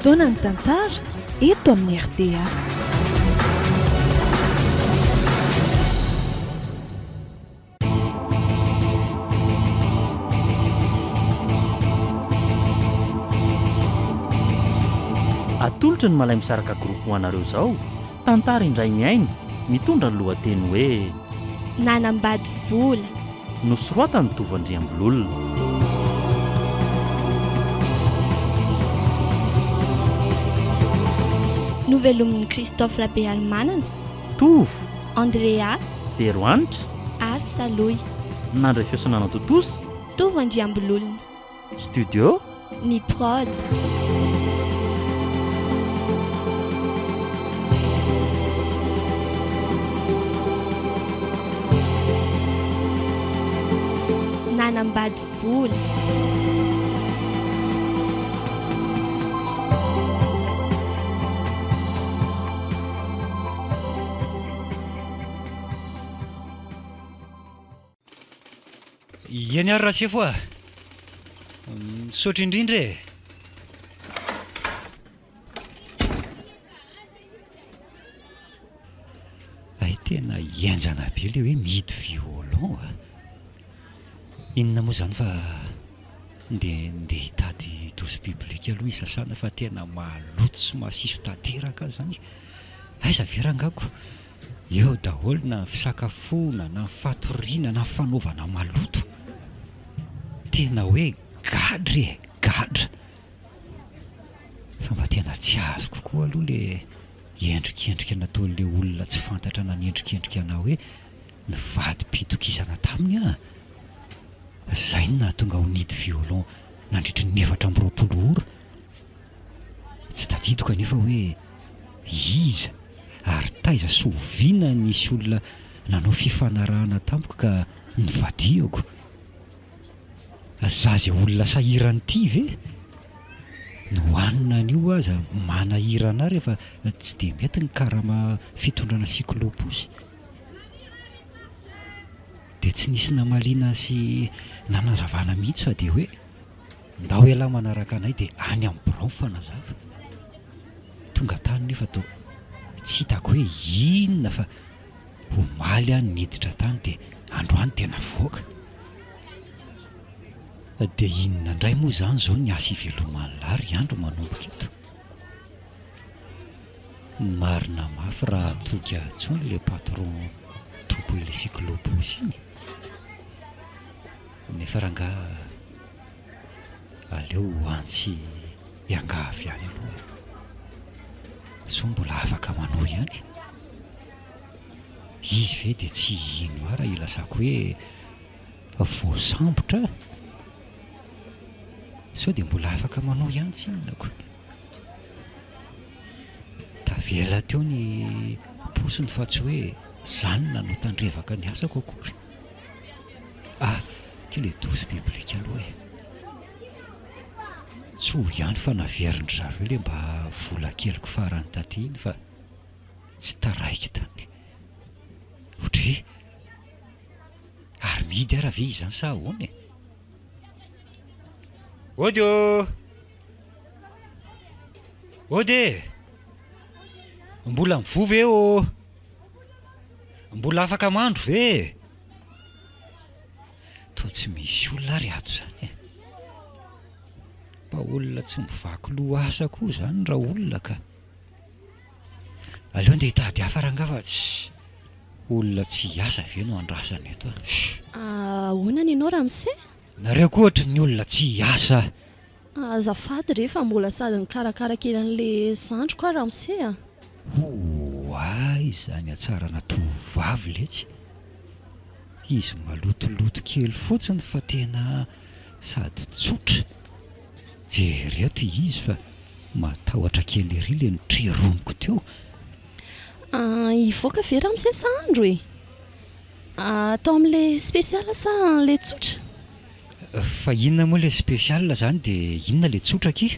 fotoana ny tantara eto amin'ny RDA. Atolotra ny malay misaraka groupe hoanareo izao tantara indray miaina mitondra ny lohateny hoe nanambady vola nosoroatany tovandriambololona. novelomin'ny Christophe Rabealmanana, Tovo Andrea Veroanitra ary Saloy. nandray fiosonana totosa Tovandriambololona, studio ny prod. Nanambady vola. Iany ary raha sefo a misaotra indrindra e. Ay tena hianjana be le hoe mihidy violon a. Inona moa zany fa ndeha hitady dozy biblika aloha isasana fa tena maloto sy masiso tanteraka zany. Aiza verangako eo daholo na fisakafoana na fatoriana na fanaovana maloto. Tena hoe gadra e, gadra. Fa mba tena tsy azo kokoa aloha le endrikendrika nataon'le olona tsy fantatra na nyendrikendrika na hoe nivady-pitokisana taminy a. Zay na tonga ho nidy violon nandritry ny 420 ora. Tsy tadidiko anefa hoe iza ary taiza soviana nisy olona nanao fifanarahana tampoka ka nivadiako. Zaza olona sahirany ity ve? Nohanina an'io aza manahirana rehefa tsy dia mety ny karama fitondrana cyclopusy. Dia tsy nisy namaliana sy nanazavana mihitsy fa dia hoe ndao ela manaraka anay dia any amin'ny birao fanazava. Tonga tany nefa to tsy hitako hoe inona fa omaly any niditra tany dia androany tena voaka. Dia inona indray moa zany zao ny asa ivelomany lary andro manomboka eto. Marina mafy raha toka tsony le patron tompon'le cyclopusy iny. Nefa rangaha aleo antsy iangavy any aloha. So mbola afaka manao ihany. Izy ve dia tsy ino ara ilasako hoe voasambotra. So dia mbola afaka manao ihany tsy inonako. Tavela teo ny posiny fa tsy hoe zany nanao tandrevaka ny asako akory. Ty le dozy biblika aloha e. So ihany fa naveriny zareo le mba vola keliko farany taty iny fa tsy taraiky tany. Ohatry ary mihidy ara ve izany sa ahoana e? Odio! Ode! Mbola mivoa ve o? Mbola afaka mandro ve? Toa tsy misy olona ary ato zany e. Mba olona tsy mivaky loha asa koa zany raha olona ka. Aleo ndeha hitady hafa rangaha fa tsy olona tsy asa ve no andrasany eto a. Ahoana ianao Ramse? Nareo koa ohatry ny olona tsy asa. Azafady rehefa mbola sady nikarakara kely an'le sandroko Ramse a. Ay zany atsarana tovavy letsy. Izy malotoloto kely fotsiny fa tena sady tsotra. Jereto izy fa matahotra kely ery le nitreroniko teo. Ivoaka ve Ramse sandro e? Atao amin'le spesiala sa le tsotra? Fa inona moa le spesiala zany dia inona le tsotra ki?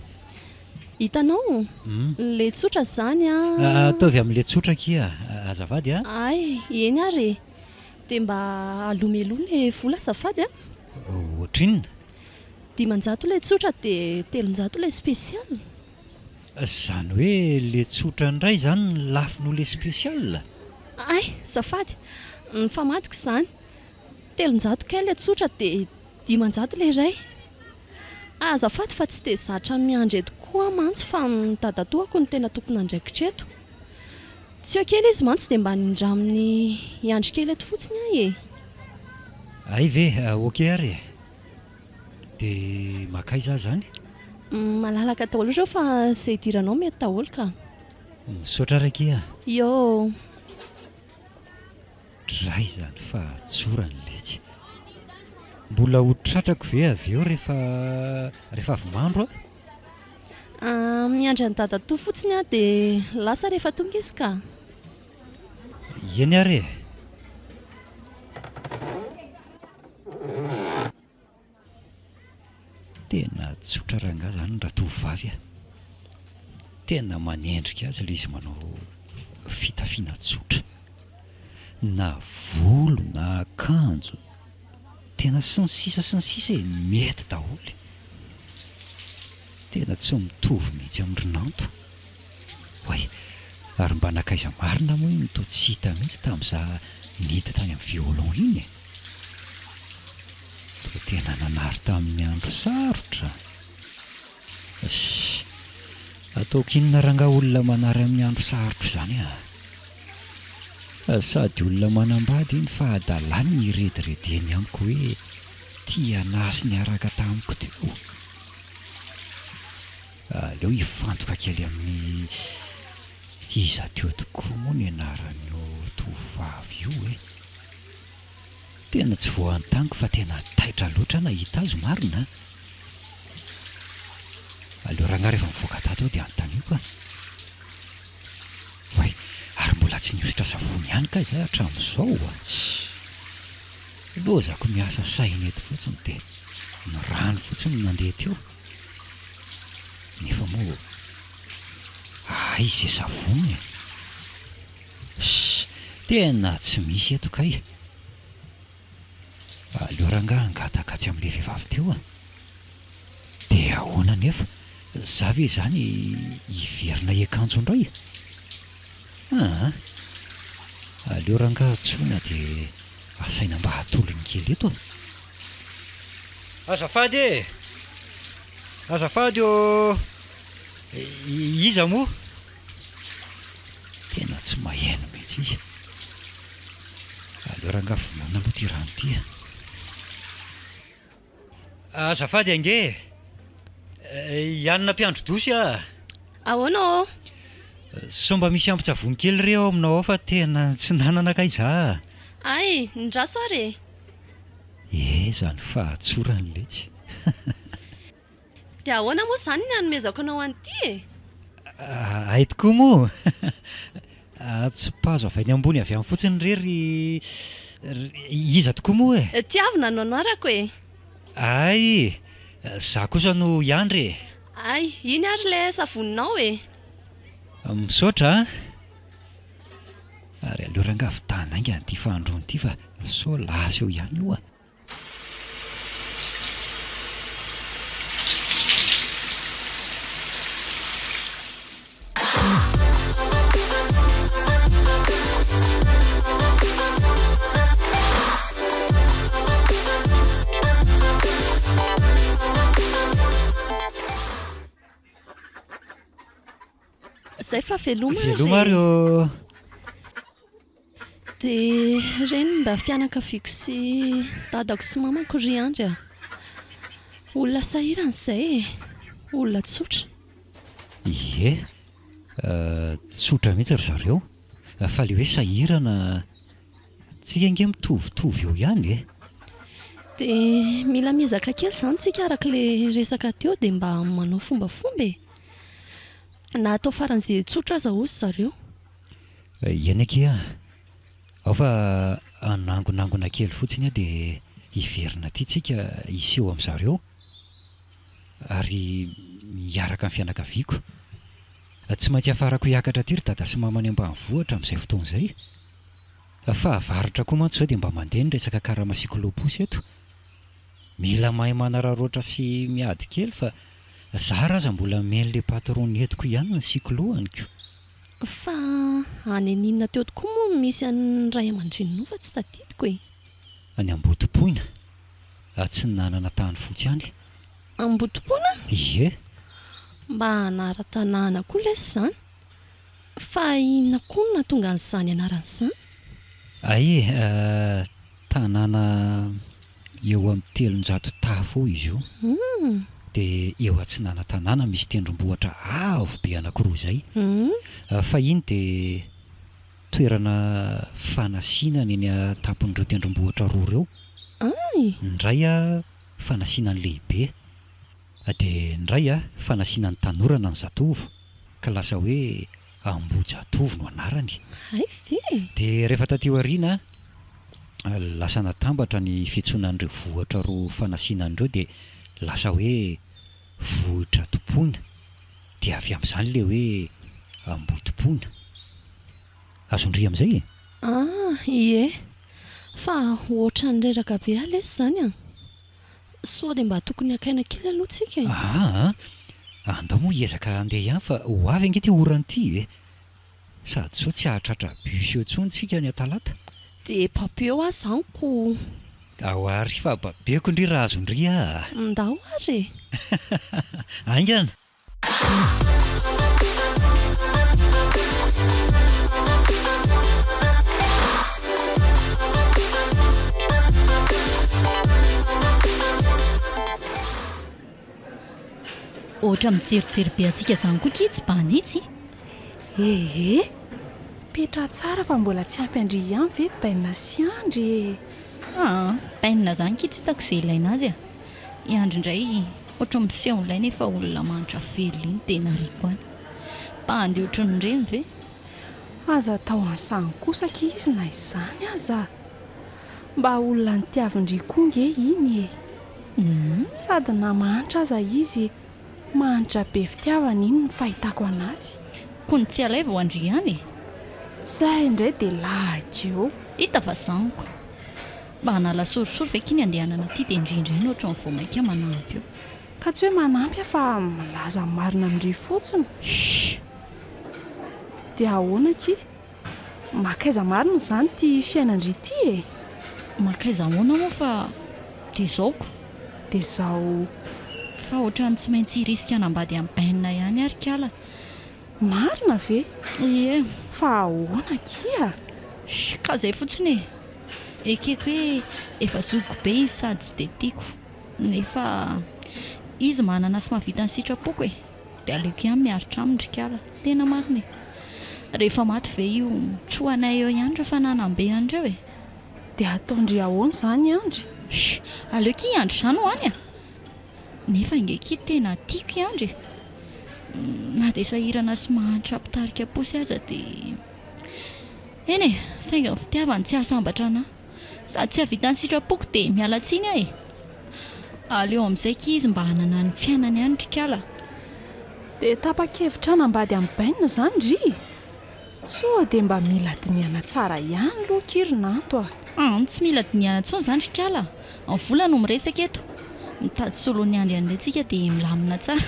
Hitanao? Le tsotra zany a. Ataovy amin'le tsotra ki azafady a? Ay, eny ary. Dia mba alomeloa le vola azafady a. Ohatrinona? 500 le tsotra dia 300 le spesiala. Zany hoe le tsotra ndray zany ny lafy noho le spesial. ay zafady ny famadika izany 300 kay le tsotra dia 500 le iray azafady fa tsy dia zatra miandry eto koa mantsy fa ny dadatoako ny tena tompona andraikitreto tsy eo kely izy mantsy dia mba nindraminy iandry kely eto fotsiny ahy e. Ay ve ok ary dia makaiza zany Malalaka daholo ireo fa izay diranao mety daholo ka misaotra raiky yo dray zany fa tsorany letsy mbola hotratrako ve avy eo rehefa avy mandro miandry ny dadatoa fotsiny aho dia lasa rehefa tonga izy ka eny ary tena tsotra ranga zany raha tovavy tena manendrika azy le izy manao fitafiana tsotra na volo na akanjo tena sy ny sisa mety daholo tena tsy mitovy mihitsy amin'ny ronanto oay ary mba nakaiza marina moa iny to tsy hita mihitsy tamin'izaho niditra tany amin'ny violon iny tena nanary tamin'ny andro sarotra ataoko inona ranga olona manary amin'ny andro sarotra zany sady olona manambady iny fa adalany ny rediredeny amiko hoe tia nasy ny araka tamiko teo aleo hifantoka kely amin'ny iza teo tokoa moa ny anaran'io tovavy io tena tsy voantaniko fa tena taitra loatra nahita azy marina aleo ranga rehefa mivoaka tato ao dia antanio ka oay ary mbola tsy niositra savony ihany ka izay hatramin'izao lozako miasa saina eto fotsiny dia ny rano fotsiny nandeha teo nefa moa izy savony tena tsy misy eto kay aleo ranga angatakatsy amin'le vehivavy teo dia ahoana nefa za ve zany hiverina ekanjo indray aleo ranga tsona dia asaina mba hatolony kely eto azafady o iza moa tena tsy maheno mihitsy izy aleo ranga vonoana aloha ty rano ty azafady ange ianona mpiandro dosy ahoana ao somba misy ampitsavony kely reo aminao ao fa tena tsy nanana kaiza ay nindraso ary zany fa tsorany letsy dia ahoana moa izany ny hanomezako anao an'ity ay tokoa moa tsy pazo avy any ambony avy amin'ny fotsiny rery iza tokoa moa tiavina no anarako ay za kosa no iandry ay iny ary le savoninao misaotra ary aleo ranga vitanainga an'ity fahandrony ity fa so lasa eo ihany io zay fa veloma areo dia reny mba fianakaviako sy dadako sy mamako ry andry olona sahirana izay olona tsotra tsotra mihitsy ry zareo fa le hoe sahirana tsika nge mitovitovy eo ihany dia mila mizaka kely izany tsika araka le resaka teo dia mba manao fombafomba na atao faran'izay tsotra aza ozy zareo eny ake ao fa anangonangona kely fotsiny dia hiverina ty tsika iseho amin'zareo ary miaraka amin'ny fianakaviako tsy maintsy hafarako hiakatra ty ry dada sy mamany ambanivohitra amin'izay fotoana izay fa avaratra koa mantsy zao dia mba mandeha ny resaka karamasikoloposy eto mila mahay manararoatra sy miady kely fa Zaho raha mbola men'le patron entiko ihany ny siklohany ko. Fa any aninona teo tokoa moa misy an'ny ray aman-drenino fa tsy tadidiko e. Any Ambotompoina. Tsy nanana tany fotsy any. Ambotompoina? Ie. Mba anara-tanàna koa lesy zany. Fa inona koa no nahatonga an'izany anaran'izany? Tanàna eo amin'ny 300 tafo izy io. Dia eo Atsinana tanàna misy tendrombohitra avo be anankiroa izay. Fa iny dia toerana fanasiana eny atapon'ireo tendrombohitra roa ireo. Ny iray fanasiana ny lehibe, dia ny iray fanasiana ny tanorana ny zatovo, ka lasa hoe Ambojatovo no anarany. Dia rehefa taty aoriana lasa natambatra ny fiantsoanan'ireo vohitra roa fanasiana an'ireo dia lasa hoe vohitra tompoina, dia avy amin'izany le hoe Ambotompoina. Azondry amin'izay Ie. Fa ohatran'ny reraka be lesy zany sao dia mba tokony akaina kely aloha tsika e. Andao moa hiezaka andeha ihany fa ho avy ange ty orany ity e. Sady sao tsy ahatratra bus eo intsony tsika ny Talata. Dia papeo zany ko. Ao ary fa babeko indry raha azondry Ndao ary. Aingana. Ohatra mijerijery be antsika izany koa kitsy banitsy. Petra tsara fa mbola tsy ampy andry ihany ve baina sy andry. Baina zany kitsy hitako izay ilaina azy Iandry indray ohatra miseho ilay nefa olona manitra velo iny tena riko any. Bandy ohatra ny reny ve? Aza tao ansany kosaka izy na izany aza. Mba olona nitiavindry koa nge iny Sady na mahantra aza izy, mahantra be fitiavana iny ny fahitako anazy. Koa ny tsy alay vao andry ihany Zay indray dia lahakeo. Hita fa zaniko. Mba hanala sorisory ve kiny andehanana aty dia indrindra iny ohatra ny voamaika manampy eo. Ka tsy hoe manampy fa milaza marina amindry fotsiny. Dia ahoana ki? Makaiza marina zany ty fiainandry ity e. Makaiza ahoana moa fa dia zaoko. Dia zao fa ohatrany tsy maintsy risika hanambady amin'ny baina ihany ary kala. Marina ve? Ie. Fa ahoana kia? Ka zay fotsiny ekeko hoe efa zoko be izy sady tsy dia tiako. Nefa izy manana sy mahavita ny sitrapoko dia aleoko ihany miaritra amindry kala. Tena marina rehefa maty ve io troanay eo ihany rehefa nanambe andreo Dia ataondry ahoana zany andry? Aleoko iandry izany ho any nefa ingeki tena tiako iandry. Na dia sahirana sy mahantra ampitarika posy aza dia eny sainga ny fitiavany tsy ahasambatra anahy sady tsy havita ny sitrapoko dia miala tsiny aleo amin'izay izy mba hanana ny fiainany andry kala. Dia tapa-kevitra hanambady amin'ny baina zany ry. So dia mba mila diniana tsara ihany loha kirinanto Tsy mila diniana intsony zany ry kala. Ny vola no miresaka eto. Mitady solony andry andraitsika dia milamina tsara.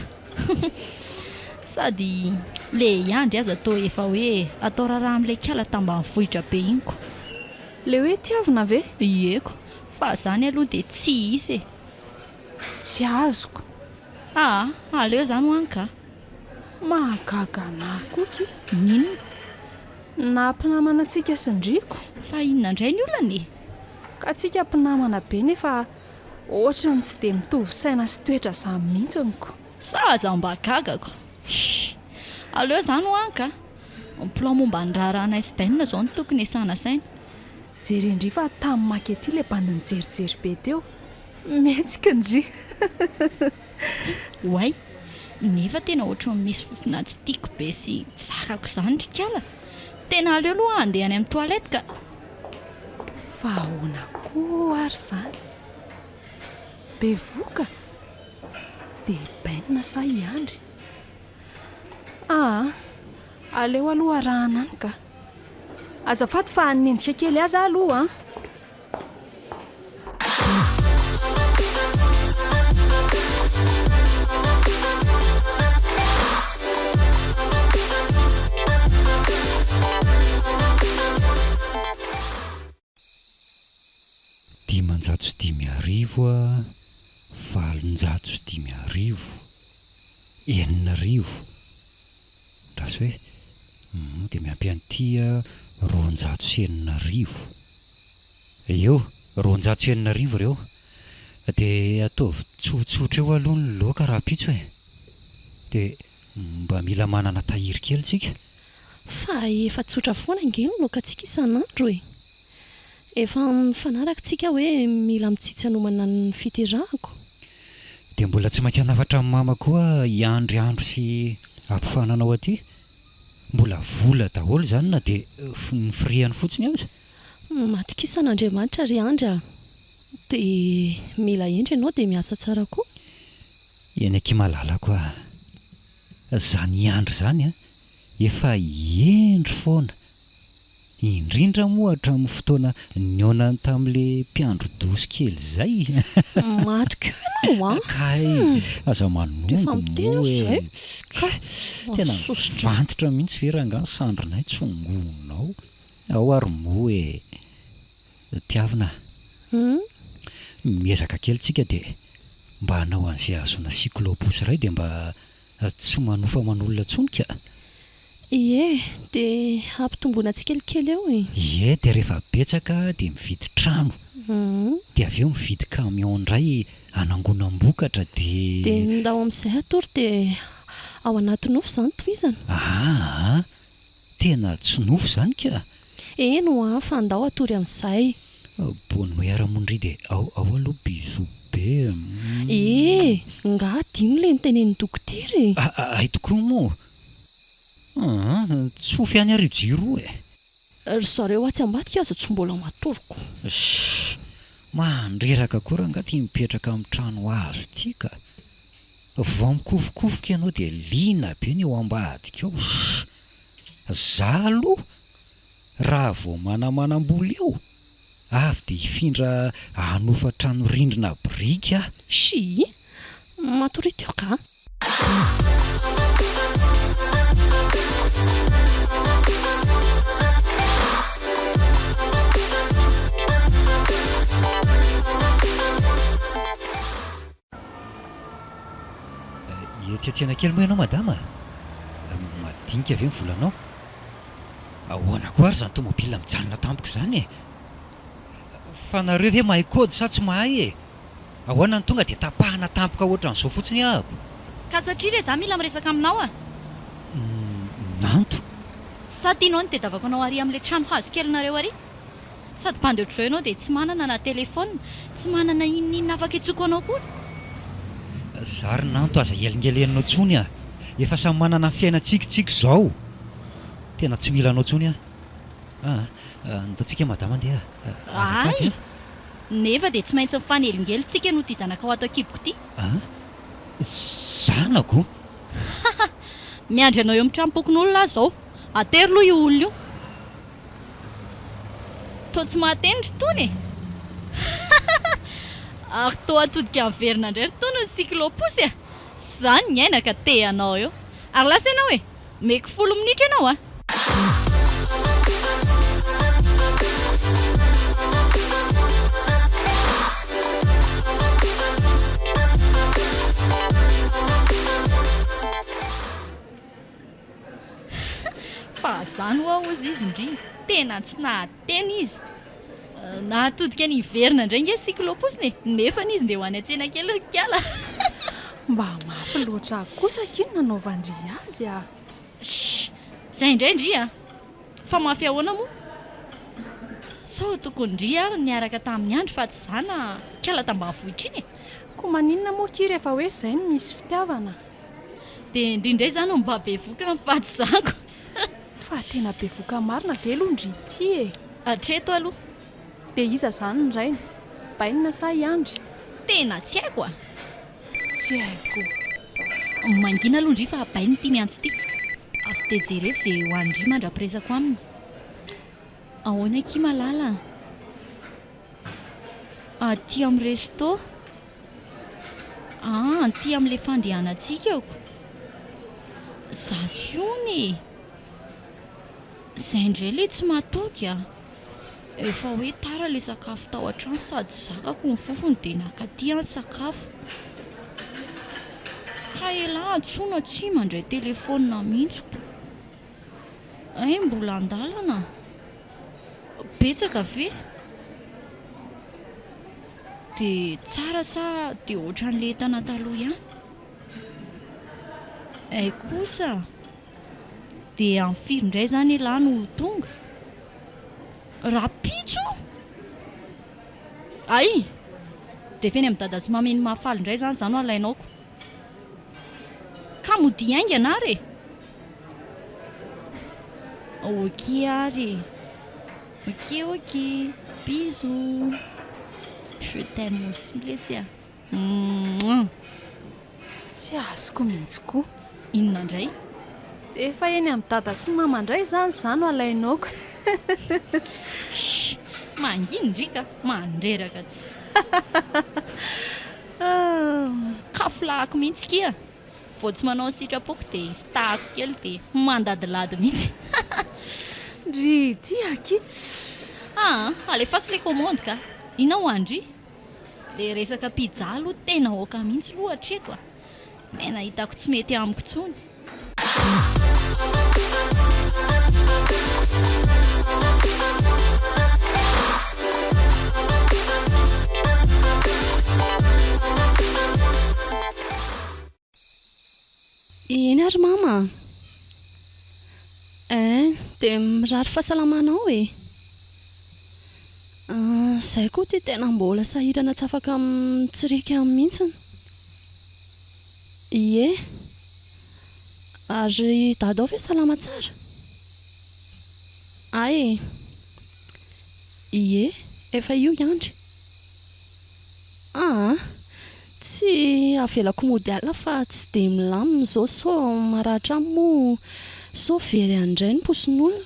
Sady le andry aza atao efa hoe atao raharaha amin'ilay kala tamba vohitra be iny ko. Le hoe tiavina ve? Ieko. Fa zany aloha dia tsy isy Tsy azoko. Aleo zany ho any ka. Mahagaga anahy koa ki. Ninona? Nampinamana antsika sindriko. Fa inona indray ny olana Ka tsika mpinamana be nefa ohatrany tsy dia mitovy saina sy toetra izany mihitsiny ko. Saza mba gagako. Aleo zany ho any ka. Mipolao momba ny raharahana sy baina izao no tokony hiasana saina. Jerendry fa tamin'ny makety ilay bandiny jerijery be teo. Mihetsika ndry. Oay, nefa tena ohatran'ny misy fofona tsy tiako be sy zakako izany ry kala. Tena aleo aloha andeha any amin'ny toalety ka. Fa ahoana koa ary izany? Be voka dia baina sa iandry. Aleo aloha arahana any ka. Azafady fa nenjika kely aza aloha 510 a 810 8,000 raha sy hoe dia miampy an'ity 209 eo 209 ireo dia ataovy tsotsotra eo aloha ny loaka raha pitso e dia mba mila manana tahiry kely tsika fa efa tsotra foana nge ny lokantsika isan'andro e efa mifanarakantsika hoe mila mitsitsy hanomana ny fiterahako dia mbola tsy maintsy hanafatra amin'ny mama koa iandry andro sy ampifananao aty mbola vola daholo zany na dia ny firihany fotsiny aza matokisan'Andriamanitra ry andry dia mila endry ianao dia miasa tsara koa eny aky malala koa zany andro zany efa endry foana indrindra moa hatramin'ny fotoana niona tamin'ilay mpiandro doso kely zay maty keo ianao kay aza manongo moa tena vantotra mihitsy veranga ny sandrinay tsongonao ao ary moa e tiavina miezaka kely tsika dia mba hanao an'izay azona cyclopus iray dia mba tsy manofa manolona tsonika ie dia ampitomboana tsikelikely eo e ie dia rehefa betsaka dia mividy trano dia avy eo mividy camion indray anangonam-bokatra dia ndao amin'izay atory dia ao anaty nofo izany toizana tena tsy nofo zany ka eno fa andao atory amin'izay bony miara-mondry dia ao aloha bizo be nga dino le nytenen'ny dokotera ay tokoa moa tsofy any arivo jiro ry zareo atsy ambadika aza tsy mbola matoroko mandreraka koa raha ngaty mipetraka amin'ny trano azo ity ka vao mikofokofoka ianao dia lina be ny eo ambadika ao za aloha raha vao manamanam-bola eo avy dia hifindra hanofa trano rindrina brika si matory teo ka etsetsena kely moa ianao madama madinika avy ny volanao ahoana koa ary zany tomobila mijanona tampoko izany fa nareo ve mahay kody sa tsy mahay ahoana ny tonga dia tapahana tampoka ohatran'izao fotsiny ahako ka satria re za mila miresaka aminao nanto sa tianao ny tedavako anao ary amin'ilay trano hazo kelynareo ary sady mpandeha ohatr'izao ianao dia tsy manana na telefona tsy manana inonina afaka itsoko anao koa zary nanto aza elingelenanao tsony efa samy manana fiainatsikitsiky izao tena tsy mila anao tsony nataontsika madama andeha ay nefa dia tsy maintsy mifanelingelyntsika no ty zanaka ao ato akiboko ity zanako miandry anao eo amin'ny trampokon'olona azy zao atery loha io olona io to tsy mahatendry tony ary to atodika amin'ny verina indray ry tony ny cyclopus zany ny aina ka te anao eo ary lasa ianao hoe meko 10 minitra ianao fa zany ho aozy izy indri tena tsy nahatena izy nahatodika ny verina indray nge cyclopus nefa izy ndeha ho any an-tsena kely kala mba mafy loatra kosa kiny nanaovandry azy zay indray ndri fa mafy ahoana moa sao tokony ndri ary niaraka tamin'ny andro fa tsy zana kala tambanivohitra iny koa maninona moa ki rehefa hoe zay no misy fitiavana dia indrindray zany mba be voka ny faty zako fa tena be voka marina velondry ity atreto aloha dia iza zany ny rainy bainina sa iandry tena tsy haiko tsy haiko mangina aloha ndry fa bainy ity miantso ity avy tejerefo zay ho andry mandra-piresako aminy ahoana ki malala aty amin'ny resto ty amin'ilay fandehanantsika eoko zazy ony zay indray le tsy matoky efa hoe tara ilay sakafo tao an-trano sady zakako ny fofony dia nakaty any sakafo ka ela antsoina tsy mandray telefônina mihitsiko. Mbola andalana betsaka ve dia tsara sa dia ohatran'ilay entana taloha ihany? Kosa dia amin'ny firy indray izany ialahy no tonga? Rapitso? Ay, dia feny amin'ny dada sy mameny mahafaly indray izany no alainaoko. Ka mody aingana ary e? Ok ary. Ok. Bisous. Je t'aime aussi Lesia. Tsy azoko mihitsy koa. Inona indray? Efa eny amin'ny dada sy mama indray izany no alainaoko. Manginindrika, mandreraka tsy. Kafolahako mihitsy kia. Vao tsy manao sitrapoko dia stahako kely dia mandadilady mihitsy. Ry dia kitsy. Alefaso ilay commande ka. Inona ho andry? Dia resaka pizza aloha tena oka mihitsy aloha hatreto. Tena hitako tsy mety amiko intsony. Eny ary mama. Dia mirary fahasalamanao e. Izay koa dia tena mbola sahirana tsy afaka mitsirika mihitsiny. Ie. Ary dadao ve salama tsara? Ay. Ie, efa io iandry. Tsy avelako mody alina fa tsy dia milamina izao sao maratra moa sao very andray ny poson'olona.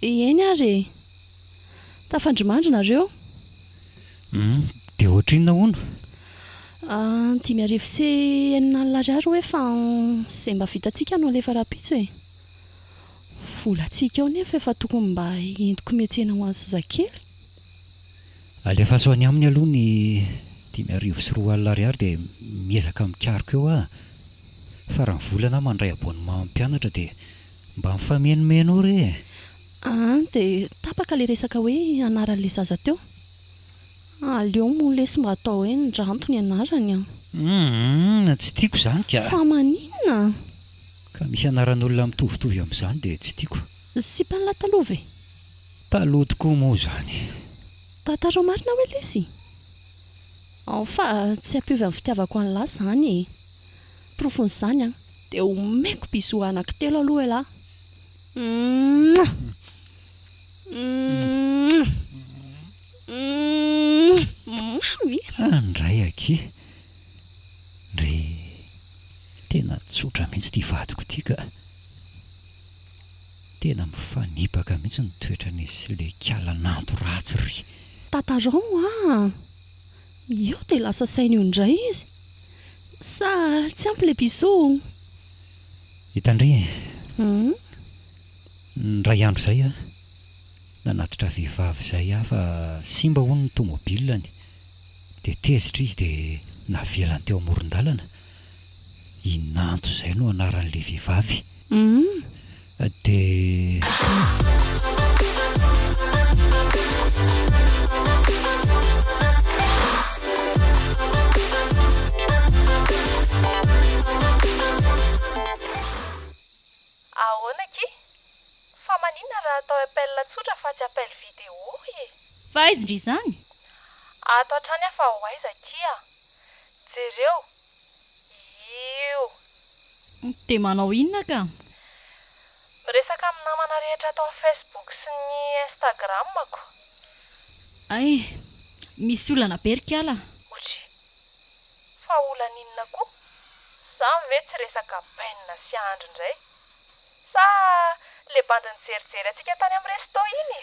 Eny ary e. Tafandrimandry nareo? Dia ohatrinona hono? 5 sy 9 alina hoe fa izay mba vitantsika no alefa rapitso e. Volantsika ao nefa efa tokony mba entiko miantsena ho an'ny zazakely. Alefa so any aminy aloha ny 5 sy 4 alina ariary dia miezaka mikariko eo aho. Fa raha ny volana mandray abonnement mampianatra dia mba mifamenomeno re. Dia tapaka ilay resaka hoe anaran'ilay zaza teo. Aleo moa lesy mba atao hoe ndranto ny anarany. Tsy tiako izany ka. Fa maninona? Ka misy anaran'olona mitovitovy amin'izany dia tsy tiako. Sy mpanala taloha ve? Taloha tokoa moa izany. Tantarao marina hoe lesy? Fa tsy ampiovy amin'ny fitiavako an'lahy izany e. Profon'izany dia omeko bisou anankitelo aloha e lahy. Andray aky. Ry tena tsotra mihitsy ity vadiko ity ka. Tena mifanipaka mihitsy ny toetran'izy ilay kalanampo ratsy ry. Tantarao io dia lasa saina io indray izy. Sa tsy ampy ilay bisou? Hitandry ray andro izay nanatitra vehivavy izay fa simba hono ny tomobilany dia tezitra izy dia navelany teo amoron-dalana. Inanto izay no anaran'ilay vehivavy. Dia Ahoana ki? Fa maninona raha atao appel tsotra fa tsy appel vidéo e? Fa aiza indry izany? Ato hatrany aho fa ho aiza kia? Jereo. Io. Dia manao inona ka? Miresaka amin'ny namana rehetra atao amin'ny Facebook sy ny Instagram ako. Ay, misy olana berikala. Otry. Fa olana inona koa? Izany ve tsy resaka bainina sy andro indray? Sa le bandiny jerijery antsika tany amin'ny resto iny?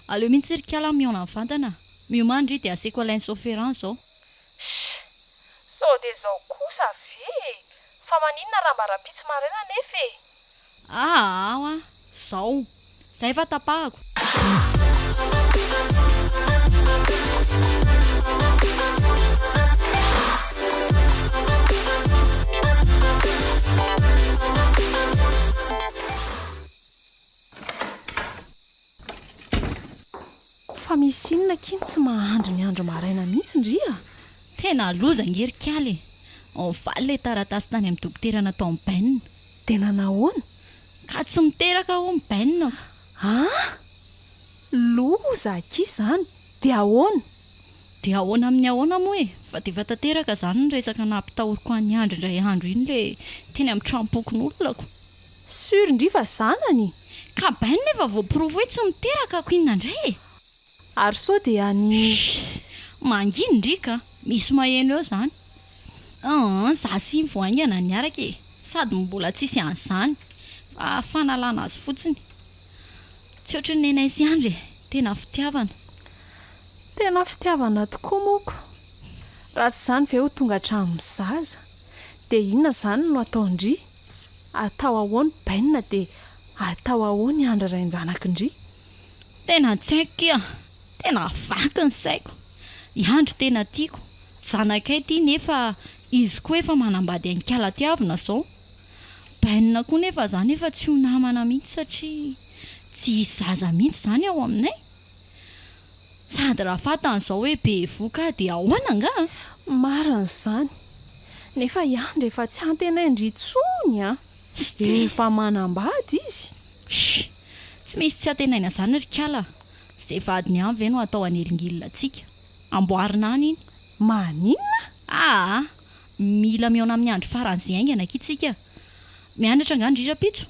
Aleo mihitsy serikala miona mivantana. Miomandry dia aseko alainy soférant izao. Sao dia izao kosa ve? Fa maninona raha mba rapitso maraina nefa e? Zao. izay efa tapahako. fa misy inona kiny tsy mahandro ny andro maraina mihitsy ndria tena loza ngerikaly valy le taratasy tany amin'ny dokotera natao amin'ny bainina tena nahoana ka tsy miteraka ho ny bainina loza ki izany dia ahoana dia ahoana amin'ny ahoana moa fa dia efa tanteraka izany ny resaka nampitahoriko an'ny andro indray andro iny le teny amin'ny trampokon'olonako surindrifa zanany ka bainina efa voaprovo hoe tsy miteraka ko inona indray ary sao dia ny mangindrika misy maheno eo izany za sy voaingana niaraka sady mbola tsisy an'izany fa fanalana azy fotsiny tsy ohatry ny nenay sy andry tena fitiavana tokoa moko raha tsy izany ve ho tonga hatramin'ny zaza dia inona izany no ataondry atao ahoany bainina dia atao ahoany andro rain-janakindry tena tsy haiko kia tena vaky ny saiko iandro tena tiako zanakay ty nefa izy koa efa manambady ankala tiavina zao bainina koa nefa zany efa tsy ho namana mihitsy satria tsy zaza mihitsy zany ao aminay sady raha fatan'izao hoe be voka dia ahoana nga marina izany nefa iandro efa tsy antenay ndritsony efa manambady izy tsy misy tsy antenaina zany rikala zay vadiny any ve no atao anelingilina atsika amboarina any iny maninona mila miaona amin'ny andro faran'izay aingana kitsika mianatra angandrirapitso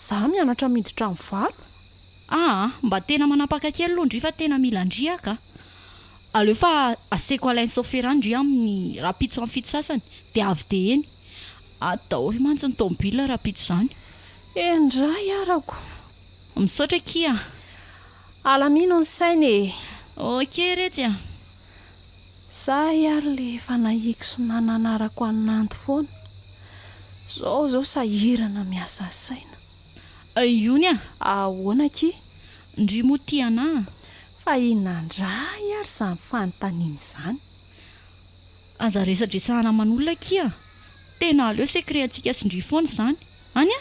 za mianatra miditra amin'ny valo mba tena manapaka kely loandry fa tena mila andriaka aleo fa aseiko alainy soferandry amin'ny rapitso amin'ny fito sasany dia avy de eny atahory mantsy ny tomobila rapitso izany endray arako misaotra kia alamino ny sainy ok retsy za ary le efa nahiko sy nananarako ananto foana zao sahirana miasa saina iony ahoana ki ndry mo tiana fa inandray ary izany fanontaniana izany aza resadresahana manolona kia tena aleo sekre antsika sindry foana izany any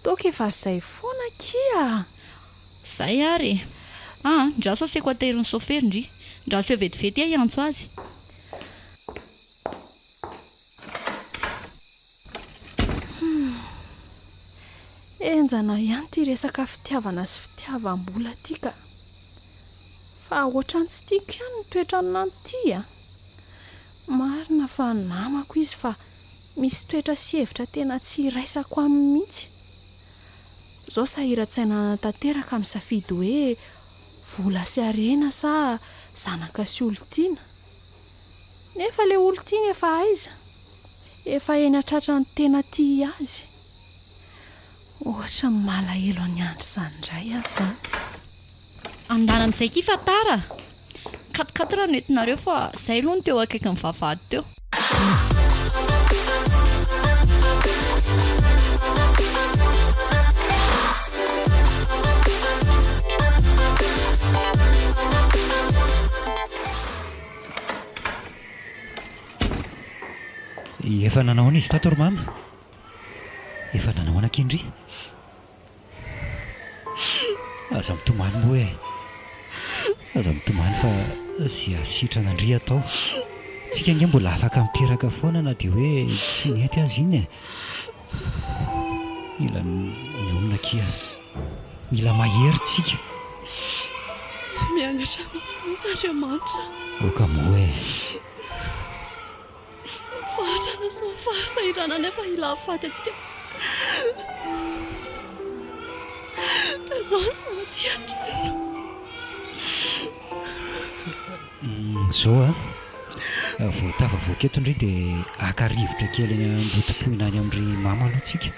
toka efa izay foana kia zay ary ndraso aseko ateriny sofery ndry ndraso eo vetivety iantso azy enjana ihany ty resaka fitiavana sy fitiavam-bola tika fa ohatrany tsy tiako ihany ny toetran'nany ty marina fa namako izy fa misy toetra sy hevitra tena tsy iraisako aminy mihitsy zao sahiran-tsaina tanteraka misafidy hoe vola sy arena sa zanaka sy olontiana nefa le olontiana efa aiza efa eny atratra ny tena ty azy ohatra ny malahelo any andro izany indray azy izany andana amin'izay kifa tara katikaty raha noentinareo fa izay aloha no teo akaiky ny vavahady teo efa nanahoana izy tato ry mama efa nanahoana kindry aza mitomany moa aza mitomany fa sy asitranandry atao tsika nge mbola afaka miteraka foana na dia hoe tsy nety azy iny mila miomina kia mila mahery tsika miangatra mihitsy misatra manitra oka moa fahatrana so fahasahirana nefa ila afaty atsika dia zao sanatsika andrano zao voatava voaketo indray dia akarivotra kely ny ambotim-poina any amin'ry mama aloha tsika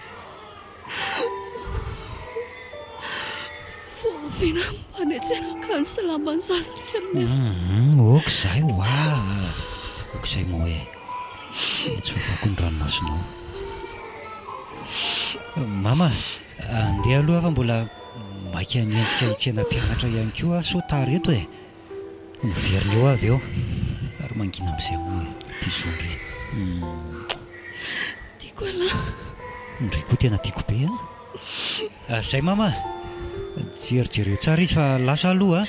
voavina mpanetsena-kano sy lambany zazakely oka izay oka izay moa tsy fafako ny ranomasonao mama andeha aloha fa mbola maika nientsika hitsena mpianatra ihany koa sotary eto e miverina eo avy eo ary mangina amin'izay moa bizondry tiako ala ndry koa tena tiako be a zay mama jerijereo tsara izy fa lasa aloha a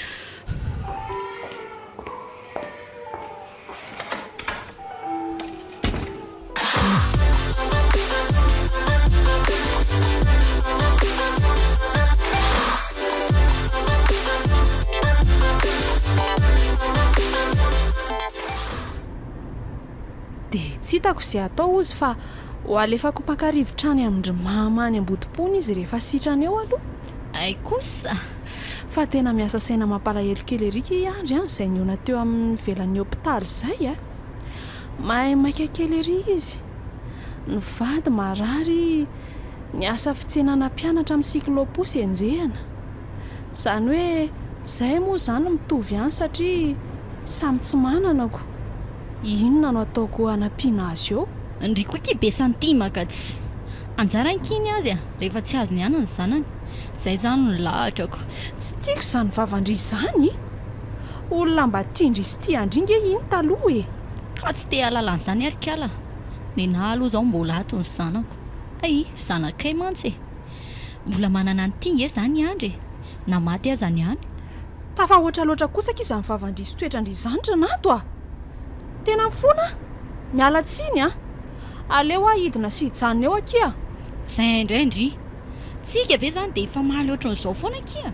dia tsy hitako izay atao izy fa ho alefako mpakarivotrany amindry mahamany ambodi-pony izy rehefa sitrana eo aloha ay kosa fa tena miasa saina mampalahelo kely erika iandry a izay niona teo amin'ny velan'ny hôpitaly izay a mahay maika kely ery izy ny vady marary ny asa fitsenana mpianatra amin'ny siklôposy enjehana izany hoe izay moa izany mitovy any satria samy tsy mananako inona no ataoko hanampiana azy eo ndry koa ky be santimaka tsy anjara ankiny azy a rehefa tsy azo ny anany zanany izay zany no lahatrako tsy tiako izany vavandry izany olona mba tiandry izy ty andringe iny taloha e ka tsy te alalan'izany arikala ny na aloha izao mbola ato ny zanako ay zanakay mantsy e mbola manana ny tinga e zany andry na maty aza ny any tafa ohatra loatra kosaka izany vavandry sy toetrandry zanitra nato a tena mifona miala tsiny a aleo a hidina sy hijanona eo akia izay indraindry tsika ve zany dia efa mahaly ohatran'izao foana kia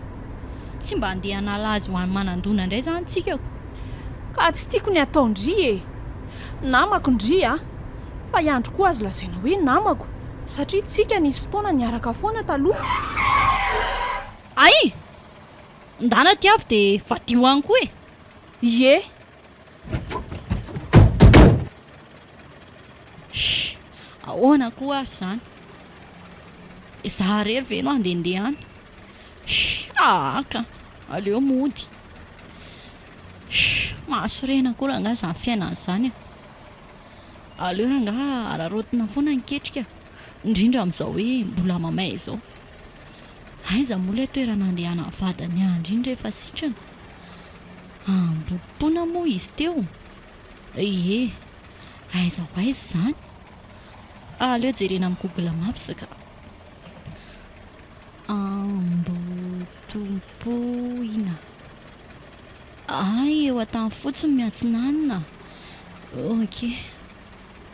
tsy mba handeha hanala azy ho any manandona indray zany tsikako ka tsy tiako ny ataondry e namako ndry a fa iandro koa azy lazaina hoe namako satria tsika nisy fotoana niaraka foana taloha ay ndana ty avy dia vadio any koa e ie ahoana koa azy zany izaho rery ve no andehandeha any aka aleo mody mahasorena koa ranga zany fiainana izany a aleo ranga ararotina foana niketrika indrindra amin'izao hoe mbola mamay izao aiza moa ilay toerana andehana vadany andrindra efa sitrana ambodipona moa izy teo ie aiza ho aiza zany aleo jerena amin'ny google maps ka ambotompoina ay eo an-tany fotsiny miatsinanina ok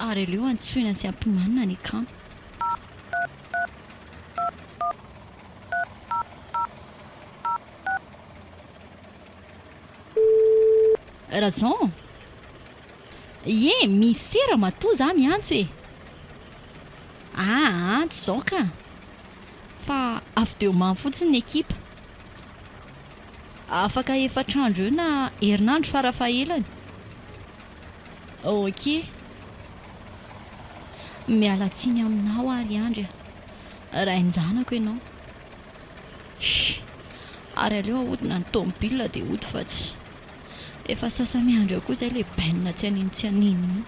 ary aleo antsoina sy ampimanina ny kamo razon ie misy sera matoa za miantso e tsy zao ka fa avy deo mamy fotsiny ny ekipa afaka efatrandro eo na herinandro farafahelany ok miala tsiny aminao ary andry a raha injanako ianao ary aleo ahodina ny tomobila dia hody fa tsy efa sasa miandro koa izay le bainina tsy anino tsy anino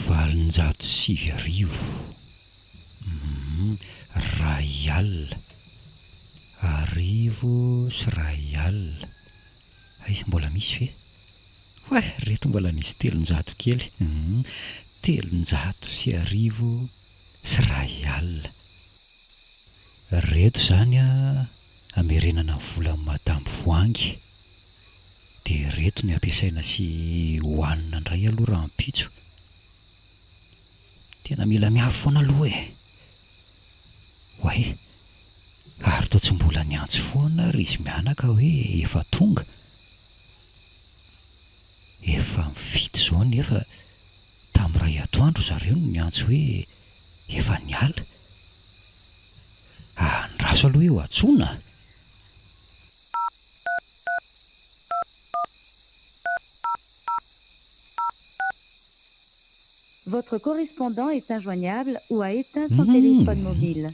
valonjato sivy arivo ray alina arivo sy ray alina aizy mbola misy ve reto mbola nisy telonjato kely telonjato sy arivo sy ray alina reto zany a amerenana vola madamo voangy dia reto ny ampiasaina sy hohanina indray aloha raha ampitso tena mila miafy foana aloha e hoay ary toa tsy mbola niantso foana ry izy mianaka hoe efa tonga efa mifito zao nefa tamin'ny ray atoandro zareo no niantso hoe efa niala ny raso aloha eo atsona Votre correspondant est injoignable ou a éteint son téléphone mobile.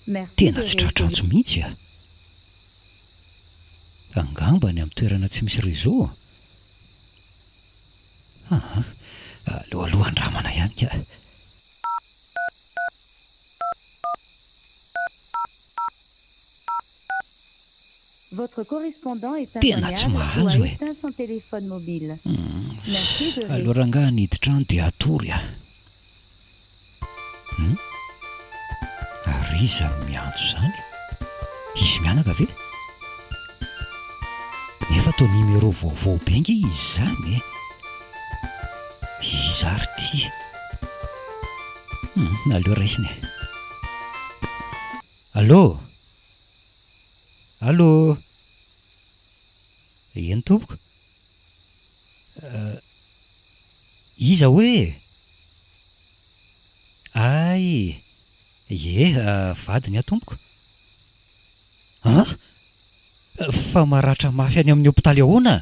Merci tena de tsy réessayer. tratrantso mihitsy a angambany amin'ny toerana tsy misy réseau alohalohany ramana ihany ka Votre correspondant est Tena tsy injoignable ou mahazo a e. éteint son téléphone mobile. Merci de aloha réessayer. rangaha niditra any dia atory a ary izany miantso zany izy mianaka ve nefa tao numéro vaovao bengy izy zany e izy ary ty aloha raisiny e allô allô eny tompoko iza hoe ay vadiny a tompoko fa maratra mafy any amin'ny hopitaly ahoana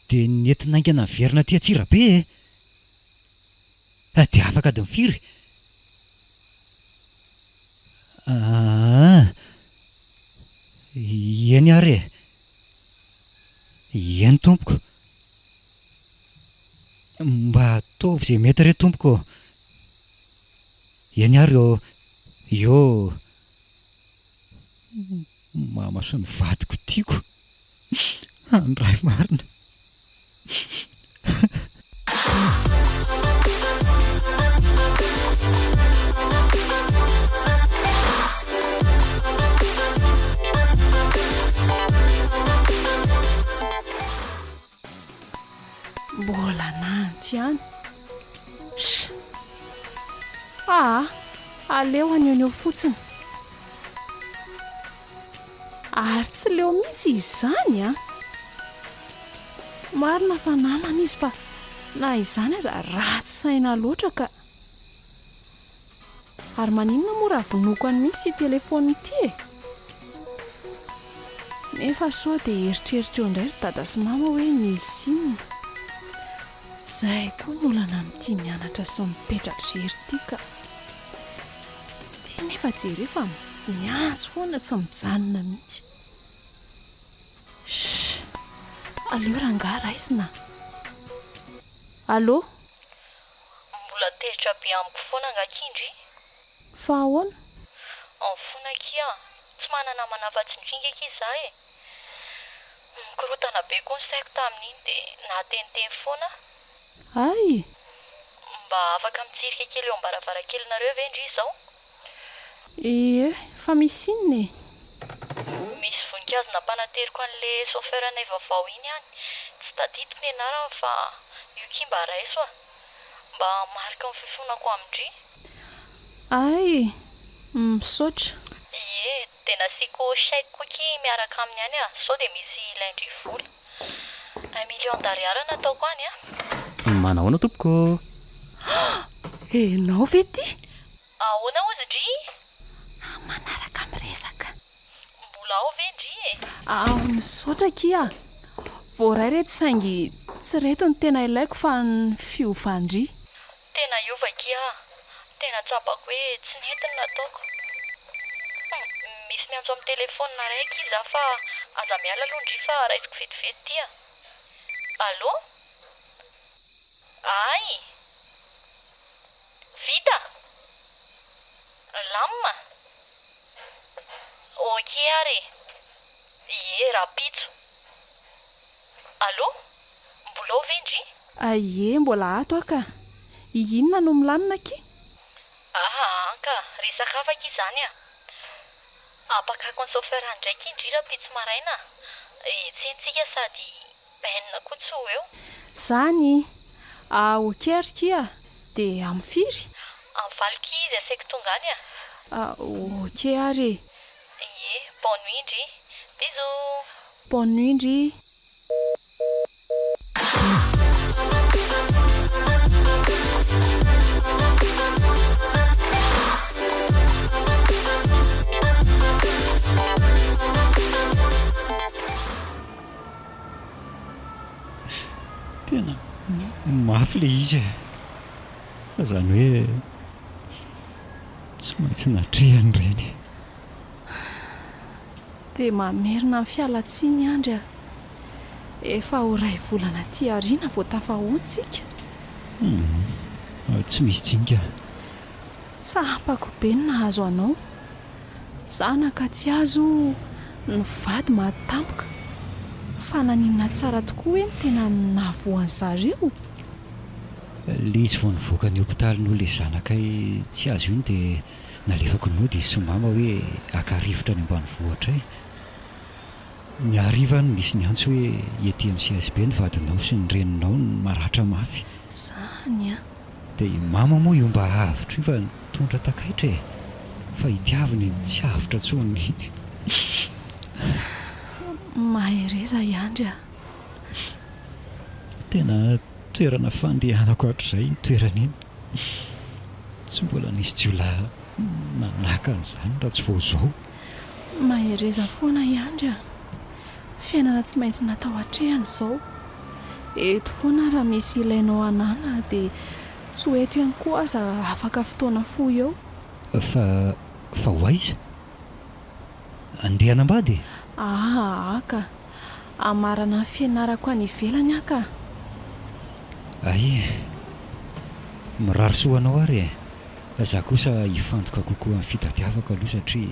dia netinaingana verina ty Atsirabe dia afaka ady mifiry eny ary eny tompoko mba ataovy izay mety re tompoko eny ary eo mama sy ny vadiko tiako andray marina mbola nanto ihany aleo any eo fotsiny ary tsy leo mihitsy izy zany a marina fa namana izy fa na izany aza ratsy saina loatra ka ary maninona mora vonoko any mihitsy sy telefony ity e nefa sao dia eritreritra eo indray ry dada sy mama hoe nisy inona izay koa ny olana amin'ity mianatra sy mipetratra ery ity ka tia nefa jery efa miantso foana tsy mijanona mihitsy aleo rangaha raisina allô mbola teritra be amiko foana angakindry fa ahoana anfona kia tsy manana manafa-tsindringa aky iza e mikorotana be konsaiko tamin'iny dia nateniteny foana ay mba afaka mitsirika kely eo am-baravarankelinareo ve indry izao fa misy inona misy voninkazo nampanateriko an'le soferanay vaovao iny any tsy tadidiko ny anarany fa io ki mba raiso a mba marika ny fifonako amindry ay misaotra dia nasiako shaiko koa ki miaraka aminy any a sao dia misy ilaindry vola 1 million d'ariary nataoko any a manahoana tompoko enao ve ty ahoana ozy ndry manaraka miresaka mbola ao ve ndry e misaotra kia voaray reto saingy tsy reto ny tena ilaiko fa ny fiovandry tena iova kia tena tsapako hoe tsy nentiny nataoko misy miantso amin'ny telefona raiky iza fa aza miala aloha ndry fa raisiko vetivety tia allô ay vita lamma ok ary rapitso allô mbola ao ve ndry aie mbola ato aka inona no milamina ki anka resaka afaka izany a apakako ny soferany ndraiky indry rapitso maraina tsentsika sady bainina koa tsy ho eo zany okary kia dia amin'ny firy amivaliky izy asaiko tonga any ok ary bonne nuit ndry bisous bonne nuit ndry tena mafy le izy fa zany hoe tsy maintsy natrehany reny. dia mamerina ny fialatsiny andry a efa ho ray volana ty ariana vao tafahoantsika. Tsy misy tsinga. Tsapako be ny nahazo anao, zanaka tsy azo ny vady mahatampoka, fa naninona tsara tokoa hoe ny tena nahavoan'ny zareo. Le izy vao nivoaka ny hopitaly le zanakay tsy azo iny dia nalefako nody izy sy mama hoe akarivotra ny ambanivohitra ay. Ny ariva no misy ny antso hoe ety amin'ny CSB ny vadinao sy ny reninao ny maratra mafy. Zany a. Dia mama moa io mba avitra io fa nitondra takaitra e, fa itiaviny tsy avitra tsony. Mahereza iandry a. Tena toerana fandehanako hatr'izay ny toerana iny. Tsy mbola nisy jiola nanaka an'izany raha tsy vao zao. Mahereza foana iandry a. Fiainana tsy maintsy natao hatrehany izao. Eto foana raha misy ilainao anana dia tsy ho eto ihany koa aza afaka fotoana fohy eo. Fa ho aiza? Andeha hanambady? Aka amarana fianarako any ivelany aka. Ay, mirary soanao ary e. Za kosa hifantoka kokoa amin'ny fitadiavako aloha satria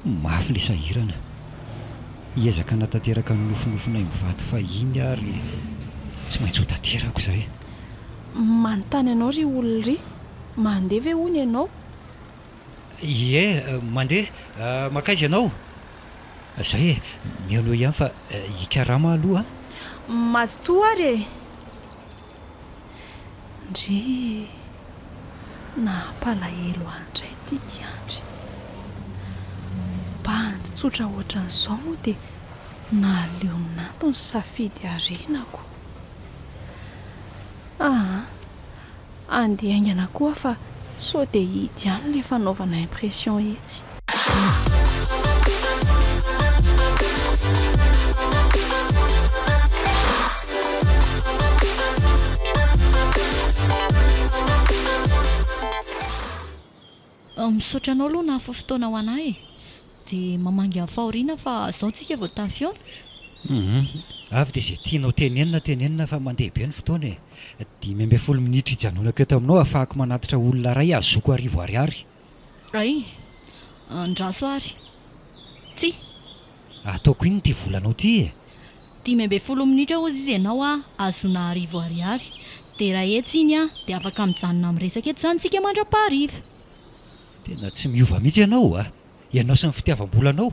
mafy le sahirana. Hiezaka natanteraka ny nofinofina mivady fahiny ary tsy maintsy ho tanterako izay. Manontany anao ry olona ry, mandeha ve hony ianao? Ie, mandeha. Makaiza ianao? Izay e, mihaino ihany fa hikarama aloha. Mazotoa ary e. Ndry nampalahelo andray ty andry. Bandy tsotra ohatran'izao moa dia naleo nato ny safidy arenako. Andeha aingana koa fa sao dia hidy ihany ilay fanaovana impression etsy. Misaotra anao aloha nahafa fotoana ho anahy e, dia mamangy amin'ny fahoriana fa izao tsika vao tafioana. Avy dia izay tianao tenenina fa mandeha be ny fotoana e. 5-10 minitra hijanonako eto aminao ahafahako manatitra olona ray azoko arivo ariary. Ay, andraso ary. Ty Ataoko iny ty volanao ty e. 5-10 minitra ozy izy ianao azona arivo ariary, dia raha etsy iny dia afaka mijanona amin'ny resaka eto izany tsika mandrapahariva. Tena tsy miova mihitsy ianao ianao sy ny fitiavam-bolanao.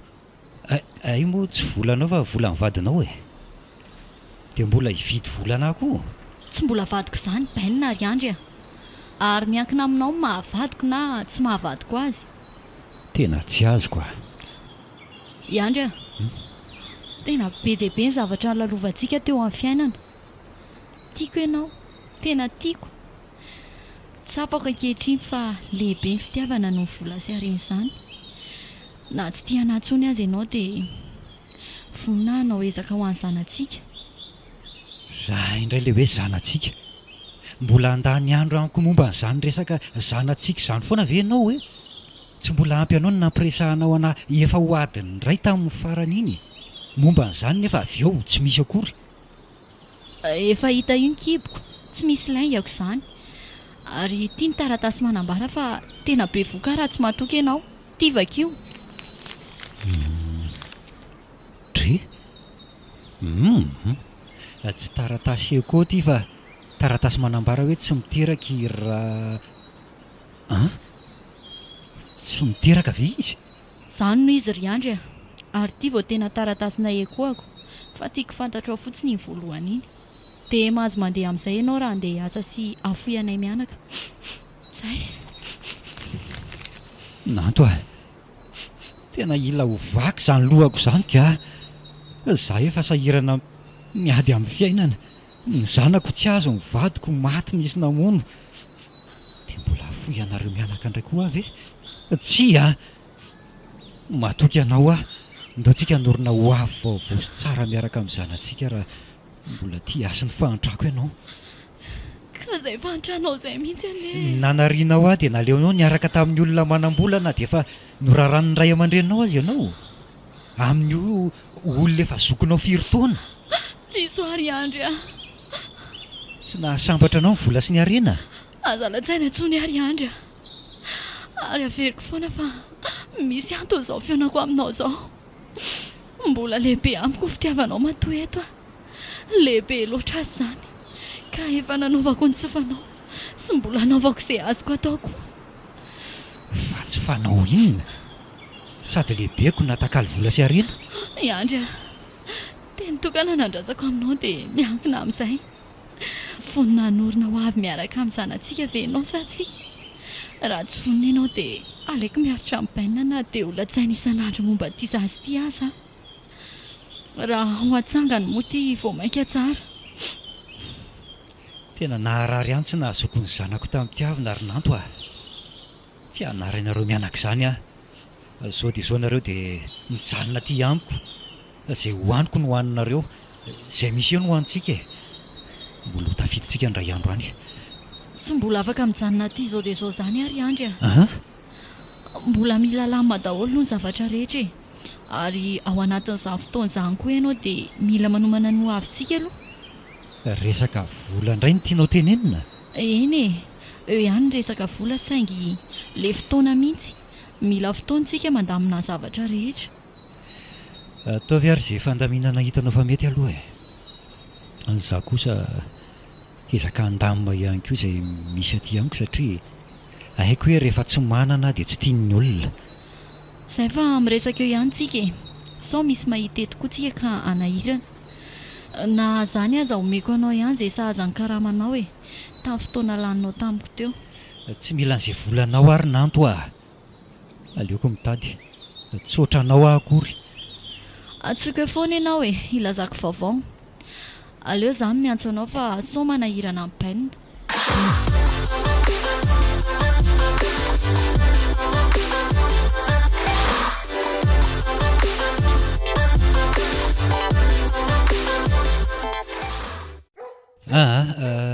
Ay moa tsy volanao fa volan'ny vadinao e. Dia mbola hividy volana koa. Tsy mbola vadiko izany bainina ary andry ary miankina aminao mahavadiko na tsy mahavadiko azy. Tena tsy azoko Andry tena be dia be ny zavatra lalovantsika teo amin'ny fiainana. Tiako ianao, tena tiako. Tsapako ankehitriny fa lehibe ny fitiavana no vola sy hareny izany. Na tsy tia natsony azy ianao dia vonina nao ezaka ho an'ny zanantsika. Za indray le hoe zanantsika. Mbola andany andro amiko momba n'izany resaka zanantsika izany foana ve ianao hoe? Tsy mbola ampy anao ny nampiresahanao ana efa ho adiny ray tamin'ny farany iny. Momba n'izany nefa avy eo tsy misy akory. Efa hita iny kiboko, tsy misy laingako izany. Ary tia ny taratasy manambara fa tena be voka raha tsy mahatoky ianao. Tivako io. Dre? Tsy taratasy eko ty fa taratasy manambara hoe tsy miteraky raha tsy miteraka ve izy? Izany no izy ry andry ary tia vao tena taratasina ekoako fa tiako fantatrao fotsiny ny voalohany iny. Dia mahazo mandeha amin'izay ianao raha andeha hiasa sy afoy anay mianaka. Zay. Nanto tena ila ho vaky izany lohako izany ka. Za efa sahirana miady amin'ny fiainana. Ny zanako tsy azo, ny vadiko maty nisy namono. Dia mbola afoy anareo mianaka indray koa ve? Tsy matoky ianao ndao tsika norona ho avy vaovao sy tsara miaraka amin'ny zanantsika raha mbola tia asy ny fahantrako ianao. fa izay fantranao izay mihitsy ane. Nanarianao ahy dia naleonao niaraka tamin'ny olona manam-bolana dia efa noraran'ny ray aman-drenao azy ianao amin'io olona efa zokinao firy taona. Diso ary andry a. Tsy nahasambatra anao ny vola sy ny harena. Aza latsaina intsony ary andry a. Ary averiko foana fa misy anto izao fionako aminao izao. Mbola lehibe amiko fitiavanao matoy eto a. Lehibe loatra azy izany ka efa nanaovako ny tsofanao sy mbola hanaovako izay azoko ataoko. Fa tsy fanao inona sady lehibeko natakalo vola sy harena. Andry a, teny tokana nandratsako aminao dia miankina amin'izay. Fonina hanorina ho avy miaraka amin'ny zanantsika venao sa tsy? Raha tsy vonina ianao dia aleoko miaritra amin'ny bainina na dia ho latsaina isan'andro momba ity zazy ity aza. Raha ho atsangany moa ity vao mainka tsara. Tena naharary antsy nahazoko ny zanako tamin'ny tiavina ary nanto a. Tsy hanaranareo mianak'izany a. Zao dia zao nareo dia mijanona aty amiko. Izay hohaniko no hohaninareo. Izay misy eo no hohanintsika e. Mbola ho tafiditsika ny ray andro any. Tsy mbola afaka mijanona aty zao dia zao izany ary andry a. Aha. Mbola mila lamina daholo no ny zavatra rehetra e. Ary ao anatin'izany fotoana izany koa ianao dia mila manomana ny ho avintsika aloha. Resaka vola indray no tianao tenenina. Eny e, eo ihany ny resaka vola saingy le fotoana mihitsy. Mila fotoantsika mandamina ny zavatra rehetra. Ataovy ary izay fandaminana hitanao fa mety aloha e. An'izaho kosa ezaka handamina ihany koa izay misy aty amiko satria haiko hoe rehefa tsy manana dia tsy tian'ny olona. Izay fa miresaka eo ihany tsika e. Sao misy mahita eto koa tsika ka anahirana. Na zany aza omeko anao ihany izay sahazan'ny karamanao e. Tamin'ny fotoana laninao tamiko teo. Tsy mila an'izay volanao ary nanto a. Aleoko mitady. Tsotra anao akory. Atsoika foana ianao e, ilazako vaovao. Aleo izany miantso anao fa sao manahirana amin'ny bainina.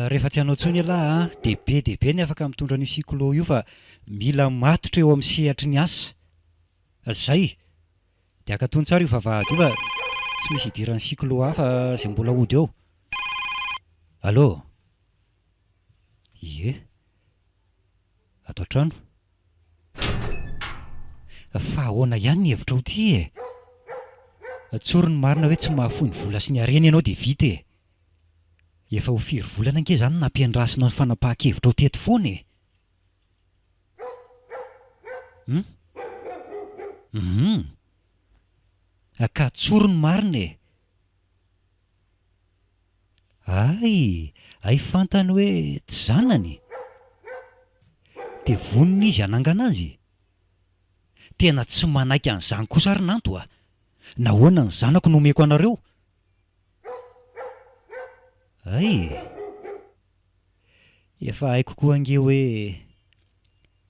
Rehefa tsy hanao tsony alahy dia be ny afaka mitondra ny psychologue io fa mila matotra eo amin'ny sehatry ny asa. Zay dia akatony tsara io vavahady io fa tsy misy idiran'ny psychologue hafa izay mbola hody eo. Allô? Ie? Ato an-trano? Fa ahoana ihany ny hevitra ho ty e? Tsory ny marina hoe tsy mahafoy ny vola sy ny harena ianao dia vita e. Efa ho firy volana ange izany nampiandrasinao ny fanapahan-kevitra ho teto foana e. Ka tsory ny marina e. Ay fantany hoe tsy zanany. Dia vonona izy hanangana azy. Tena tsy manaiky an'izany kosa ary nanto a. Nahoana ny zanako nomeko anareo? Efa haiko koa ange hoe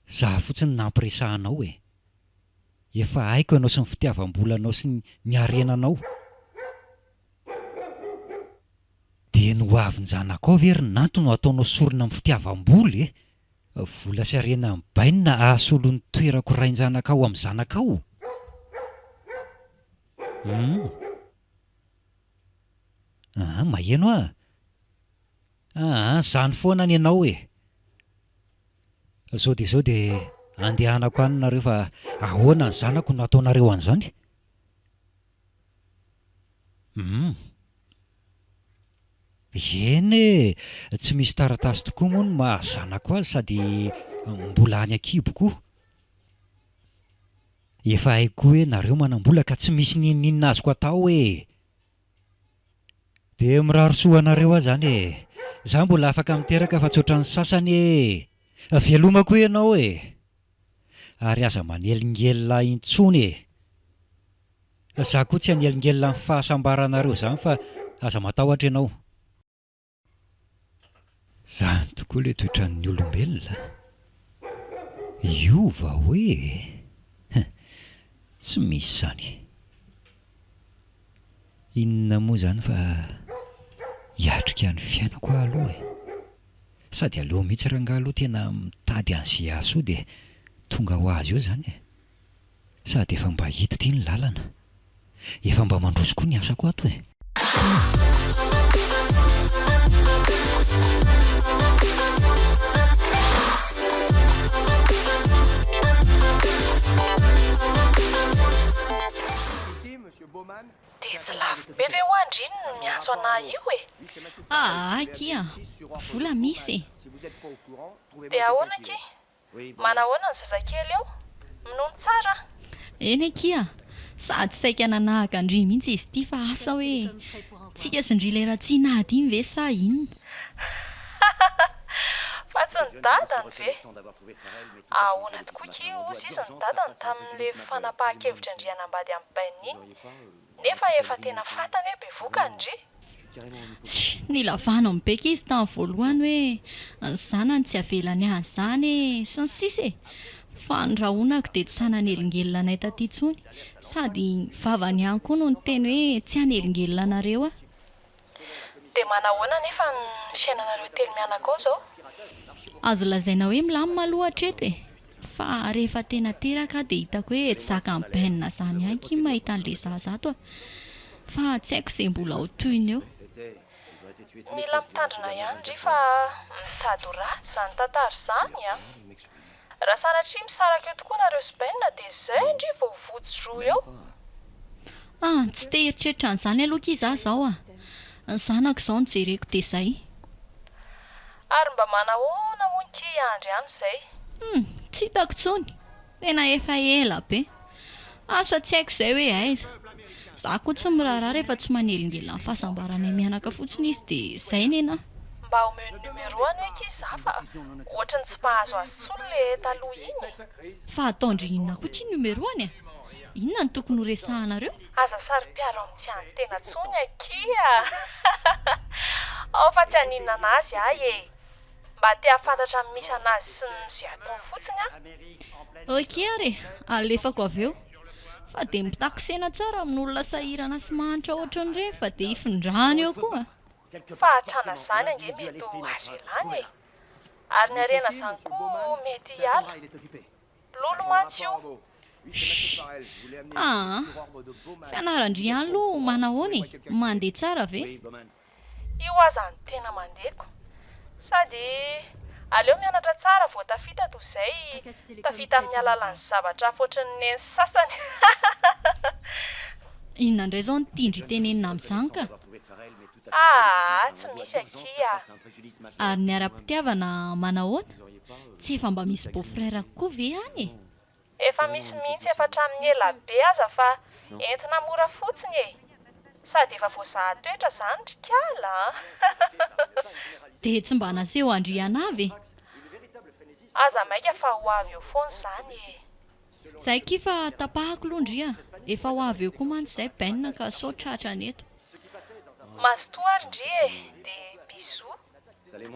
zaho fotsiny nampiresahanao e. Efa haiko ianao sy ny fitiavam-bolanao sy ny harenanao. Dia no avy ny zanako ao very nanto no ataonao sorona amin'ny fitiavam-bola e. Vola sy harena amin'ny bainina ahasolo ny toerako rain-janakao amin'ny zanakao. Maheno a. Zany foana ny ianao e. Zao dia andehanako any nareo fa ahoana ny zanako no ataonareo an'izany? Eny e, tsy misy taratasy tokoa moa no mahazanako azy sady mbola any an-kibo koa. Efa haiko hoe nareo manam-bola ka tsy misy ninona azoko atao e. Dia miraro soa anareo aho izany e. Izaho mbola afaka miteraka fa tsotra ny sasany e. Velomako ianao e. Ary aza manelingelina intsony e. Izaho koa tsy hanelingelina amin'ny fahasambaranareo izany fa aza matahotra ianao. Izany tokoa ilay toetran'ny olombelona. Iova hoe. Tsy misy izany. Inona moa izany fa hiatrika ny fiainako aloha e. sady aleoha mihitsy raha ngaloha tena mitady an'izay aso dia tonga ho azy eo zany e, sady efa mba hita ity ny lalana, efa mba mandroso koa ny asako ato e. dia tsy lafo be ve ho andriny no miantso anahy io e? Kia vola misy e. dia ahoana ki? Manahoana ny zazakely eo? Minono tsara? Eny kia, sady saika nanahaka andry mihitsy izy ity fa asa hoe tsika sindry lera tsy nady iny ve sa inona? fa tsy ny dadany ve? Ahoana tokoa ki ozy izy ny dadany tamin'le fanapahan-kevitra andrianambady amin'ny bainy iny, nefa efa tena fantany hoe bevoka ndry. Nilavana amin'ny beka izy tamin'ny voalohany hoe ny zanany tsy avelany any zany sy ny sisa e, fa ny rahonako dia tsy sanan'elingelina anay taty intsony, sady vavany ihany koa no niteny hoe tsy hanelingelina anareo a. dia manahoana nefa ny fiainanareo telo mianakao zao? Azo lazaina hoe milamina aloha hatreto e, fa rehefa tena teraka dia hitako hoe tsy zaka ny bainina zany ihany ky mahita an'le zazato a, fa tsy haiko izay mbola ho toyiny eo. mila mitandrina ihany ry fa mitady ho ratsy zany tantara zany a. raha sanatria misaraka eo tokoa nareo sy bainina dia izay ndry vao votsy roa eo. Tsy te heritreritra an'izany aloha ki za zao a, ny zanako izao nijereko dia izay. ary mba manahoana hono ki andry ihany izay? Tsy hitako tsony, tena efa ela be, asa tsy haiko izay hoe aiza. Za koa tsy miraharaha rehefa tsy manelingelina ny fahasambarana mianaka fotsiny izy dia izay nena. mba omeo ny numéroany hoe ki za fa ohatrany tsy mahazo azy tsony le taloha iny. Fa ataondry inona koa ty numéroany a? Inona ny tokony ho resahanareo? aza sary-piaro amin'ny tsy any tena tsony akia. ao fa tsy haninona anazy ahy e, mba te hafantatra ny misy anazy sy ny zay ataony fotsiny a. Ok ary, alefako avy eo. Fa dia mitakosena tsara amin'olona sahirana sy mahantra ohatran'ireny fa dia hifindrahany eo koa. fa hatrana zany ange mety ho azo elany e, ary ny arena zany koa mety hiala. lolo mantsy io. Fianarandry ihany aloha manahoana e, mandeha tsara ve? io aza ny tena mandeko, sady aleo mianatra tsara vao tafita toy izay tafita amin'ny alalan'ny zavatra fotrany neny sasany. Inona indray zao ny tindry tenenina amin'izany ka? tsy misy akia. Ary ny ara-pitiavana manahoana? Tsy efa mba misy beau-frère koa ve any e? efa misy mihitsy efa hatramin'ny ela be aza fa entina mora fotsiny e, sady efa voazahatoetra zany ry kiala. Dia tsy mba naseho andriana avy e? aza maika fa ho avy eo foana zany e. Zay ki fa tapahako londry a, efa ho avy eo koa mantsy izay bainina ka sao tratra neto. mazotoa ary ndry e, dia bisou.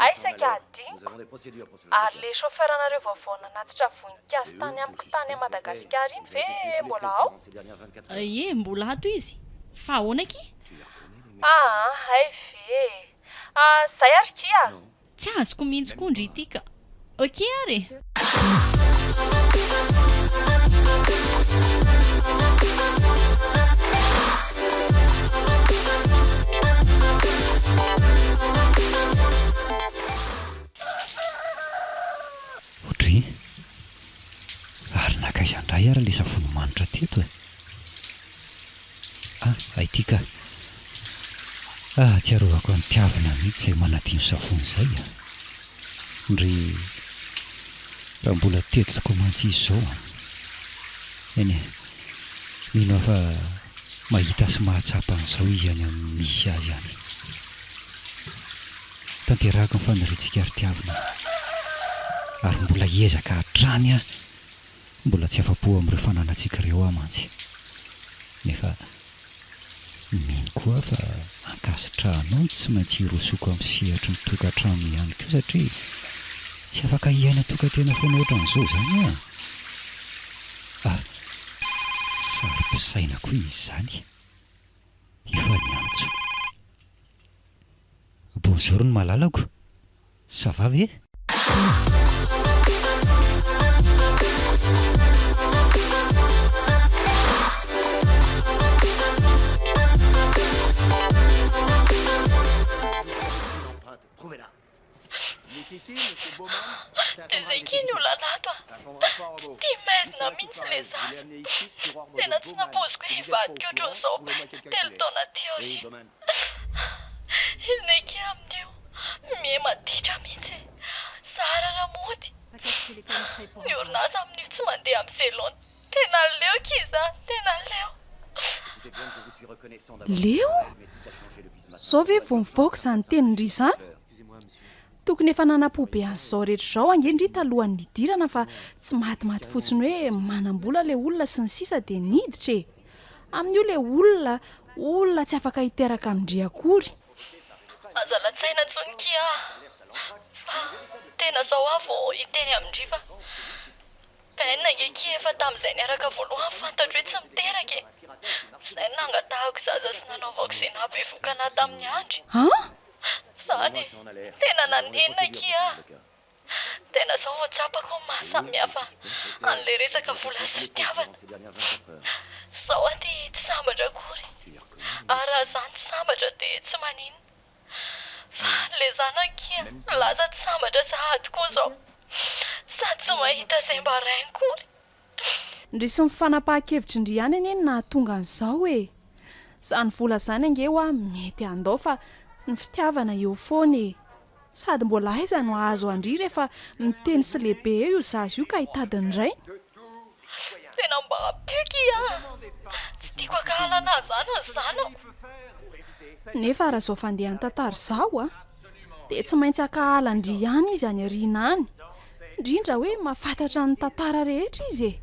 Aisaka adiniko, ary le chauffeur anareo vaovao nanatitra voninkazo tany amiko tany a Madagasikara iny ve mbola ao? Ie, mbola ato izy. Fa ahoana ki? Hay ve. Zay ary kia? Tsy azoko mihitsy koa ndry ity ka. Ok ary. Ohatry ary nakaizandray ary le savony manitra teto e. Aity ka. Tsy arovako ny tiavana mihitsy izay manadino savony izay a. Ndry raha mbola teto tokoa mantsy izy izao. Eny mino fa mahita sy mahatsapa an'izao izy any amin'ny misy azy any. Tanterahako ny faniritsika ary tiavana. Ary mbola hiezaka hatrany a, mbola tsy afa-po amin'ireo fananantsika ireo mantsy. Nefa mino koa fa ankasitrahano tsy maintsy hirosoko amin'ny sehatra ny tokantrano ihany koa satria tsy afaka hiaina tokantena foana ohatran'izao zany a. Sary-pisaina koa izy zany. Efa niantso. Bonjour ny malalako. Ça va ve? Trouvez-la. Il est ici, monsieur Bowman. Ça attendra C'est une qui nous l'a dato? Ça attendra pas, robot. Timena Lui, c'est mihitsy le Je zany. l'ai amené ici sur ordre Tena de tsy Bowman. napoiziko Si vous êtes hivadika pas au ohatr'izao. courant, trouvez-moi quelqu'un qui Telo l'est. taona teo Oui, ry. Bowman. Izy neky amin'io. Mihemaditra mihitsy. Sara raha mody. Ny orinasa amin'io tsy mandeha amin'ny selona. Tena leo kiza, tena leo. Écoutez, John, je vous suis reconnaissant d'avoir Leo? mais tout a changé depuis ce matin. Sao ve vao mivoaka izany tenindry izany? Excusez-moi, monsieur. Tokony efa nanapo be an'izao rehetra izao angindry talohan'ny nidirana fa tsy matimaty fotsiny hoe manam-bola ilay olona sy ny sisa dia niditra e. Amin'io ilay olona tsy afaka hiteraka amindry akory. Aza latsaina intsony kia. Tena zao aho vao hiteny amindry fa penina ngeky efa tamin'izay niaraka voalohany fantatro hoe tsy miteraka e. Izay nangatahako zaza sy nanaovako izay nahavokana tamin'ny andry. Ha? Zany Ça en a l'air. tena Nous allons nanenina procéder kia. au cas. Tena zao vao tsapako ny mahasamihafa an'ilay resaka vola sy Laissé fitiavana. durant ces dernières 24 heures. Zao aty tsy sambatra akory. Tu les reconnais, Ary raha zany tsy sambatra dia tsy manino. Fa le zanakia laza tsy sambatra sahady koa zao. Sady tsy mahita izay mba rainy kory. Ndry sy mifanapaha-kevitry ndry ihany anie no nahatonga an'izao e. Izany vola izany ange ho mety andao fa ny fitiavana eo foana e. Sady mbola aiza no ahazo andry rehefa miteny sy lehibe eo io zaza io ka hitadiny iray. Tena mba apeky tsy tiako ankahalana zany ny zanako. Nefa raha izao fandehan'ny tantara izao a dia tsy maintsy ankahala ndry ihany izy any ariana any. Indrindra hoe mahafantatra ny tantara rehetra izy e.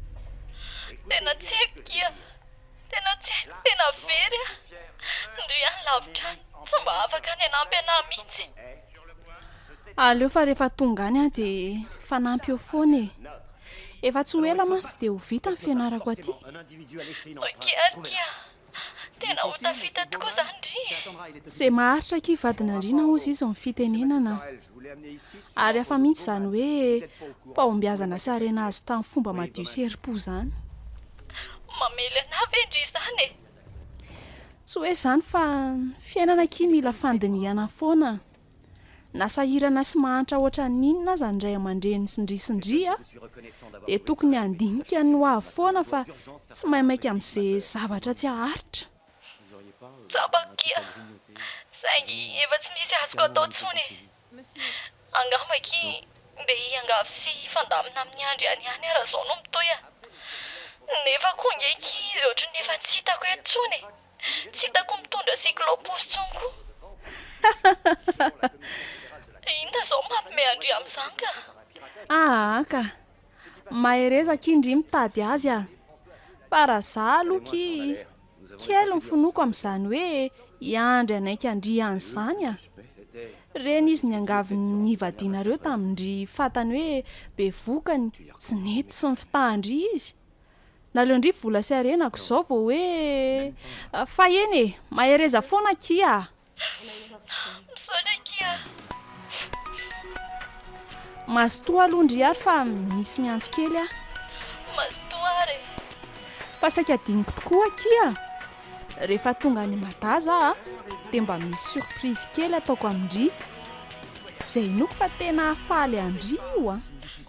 Tena tsy haiko kia. Tena tsy haiko, tena very a. Ndry ihany lavitra tsy mba afaka ny anampy anahy mihitsy. Aleo fa rehefa tonga any a dia fanampy eo foana e. Efa tsy ho ela mantsy dia ho vita ny fianarako aty. un individu a laissé une empreinte. Kia Trouvez-la. kia. Tena ho tafita tokoa zany ndry. Ça attendra, il est au Izay maharitra kivadin'andriana hozy izy ny fitenenana. Je vous l'ai amené ici sur Ary hafa mihitsy izany hoe fahombiazana sy harena azo tamin'ny fomba madio sy herim-po izany. Mamely anahy ve ndry izany e. Tsy hoe izany fa fiainana kia mila fandinihana foana. Nasahirana sy mahantra ohatra ninona aza ny ray aman-dreny sindrisindry a Je suis reconnaissant d'avoir dia tokony handinika ny ho avy foana fa tsy maimaika amin'izay zavatra tsy haharitra. Vous auriez pas Tsapako kia. grignoté. Saingy efa tsy misy azoko atao intsony e. Angamba ki dia hiangavy sy fandamina amin'ny andry any ihany raha zao no mitoy a. Nefa koa ngeky izy ohatrany efa tsy hitako eto intsony e. Tsy hitako mitondra cyclopose intsony koa. Inona zao mampime andry amin'izany ka? Ka maherezaka indry mitady azy a. Fa raha izaho aloha kely ny finoako amin'izany hoe hiandry anaiky andry an'izany a. Reny izy ny angavy ny ivadianareo tamindry fantany hoe be vokany tsy nety sy ny fitandry izy. Naleo ndry vola sy arenako izao vao hoe fa eny e, mahereza foana kia. Misaotra kia. Mazotoa aloha ndry ary fa misy miantso kely a. Mazotoa re. Fa saika adiniko tokoa kia. Rehefa tonga any Madaza a dia mba misy surprise kely ataoko amindry. Izay inoko fa tena faly andry io a.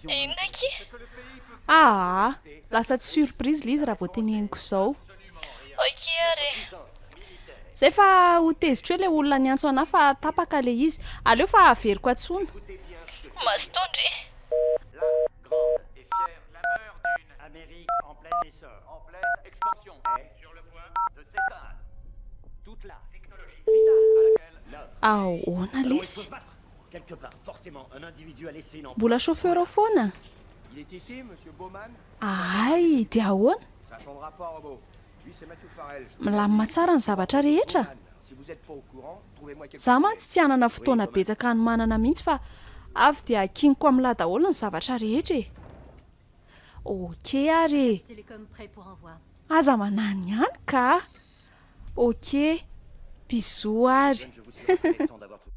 Inona kia? Lasa tsy surprise ilay izy raha vao teneniko izao. Kia re. Zay fa ho tezitra hoe ilay olona niantso anahy fa tapaka ilay izy. Aleo fa averiko atsona. Mazotoa ndry. Grande et fière clameur d'une Amérique en plein essor, en pleine expansion, et sur le point de s'éteindre. Toute la technologie vitale à laquelle Ahoana lesy. quelque part, forcément, un individu a laissé une empreinte. Mbola chauffeur ao foana. Il est ici, monsieur Bowman. Ay, dia ahoana? Ça attendra pas, robot. Lui, c'est Matthew Farrell. Milamina tsara ny zavatra rehetra. Si vous êtes pas au courant, trouvez-moi quelque Zaho mantsy tsy hanana fotoana betsaka hanomanana mihitsy fa avy dia hakiniko amin'ilay daholo ny zavatra rehetra e. Ok ary. Aza manany ihany ka. Ok. Bisous ary. Je vous suis reconnaissant d'avoir trouvé.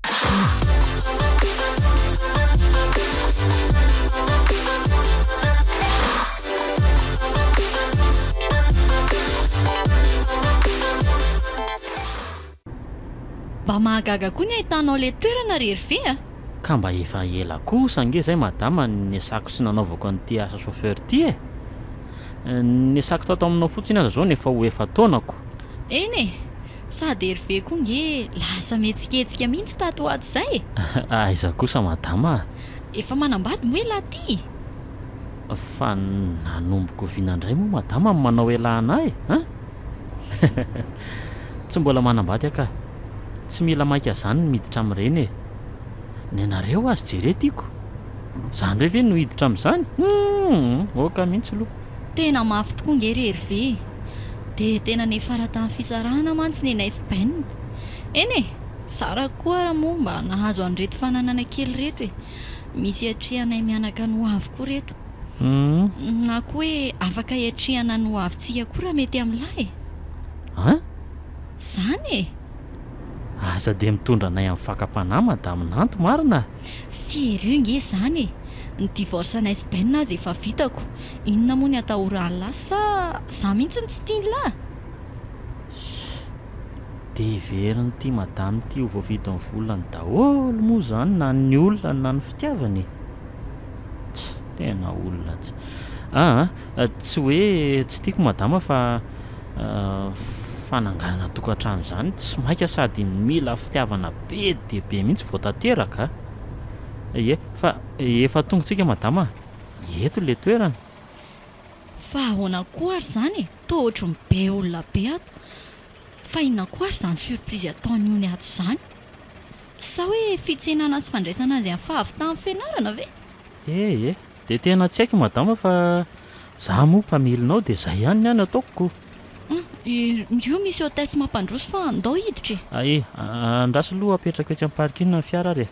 mba mahagaga koa ny ahitanao le toerana rery ve a? Ka mba efa ela kosa ange zay madama ny asako sy nanaovako an'ity asa chauffeur ty e. Ny asako tato aminao fotsiny aza zao nefa ho efa taonako. Eny e, sady ery ve koa nge lasa metsiketsika mihitsy tato ato izay. Aiza kosa madama? Efa manambady moa elaty. Fa nanomboko vinandray moa madama manao elana e, ha? Tsy mbola manambady aka. Tsy mila maika zany miditra amin'ireny e. Ny anareo azy jere tiako. Zany re ve no hiditra amin'izany? Oka mihitsy aloha. Tena mafy tokoa nge rery ve. De tena nefa tamin'ny fisarahana mantsy ny anay Spain. Eny e, sara koa raha moa mba nahazo an'ireto fananana kely reto e. Misy atrianay mianaka ny hoavy koa reto. Na koa hoe afaka hiatrihana ny hoavintsika koa raha mety amin'ilay. Ha? Zany e. Aza dia mitondra anay amin'ny fakam-panahy madamin'anto marina. Sérieux nge zany e. Ny divorce anay Spain azy efa vitako. Inona moa ny atahorany lahy sa za mihitsy ny tsy tiany lahy? Dia veriny ity madama ity ho voavita amin'ny volany daholo moa zany na ny olona na ny fitiavany. Tena olona tsy. Tsy hoe tsy tiako madama fa fananganana tokantrano zany tsy maika sady mila fitiavana be dia be mihitsy vao tanteraka. Ie, fa efa tongontsika madama. Eto le toerana. Fa ahoana koa ary zany e, toa ohatran'ny be olona be ato. Fa inona koa ary zany surprise ataony ony ato zany? Sa hoe fitsenana sy fandraisana azy amin'ny fahavitany fianarana ve? Dia tena tsy haiko madama fa za moa mpamelinao dia zay ihany ny any ataoko. Io misy hôtesse mampandroso fa andao hiditra e. Andraso aloha apetraka etsy amin'ny parking ny fiara re.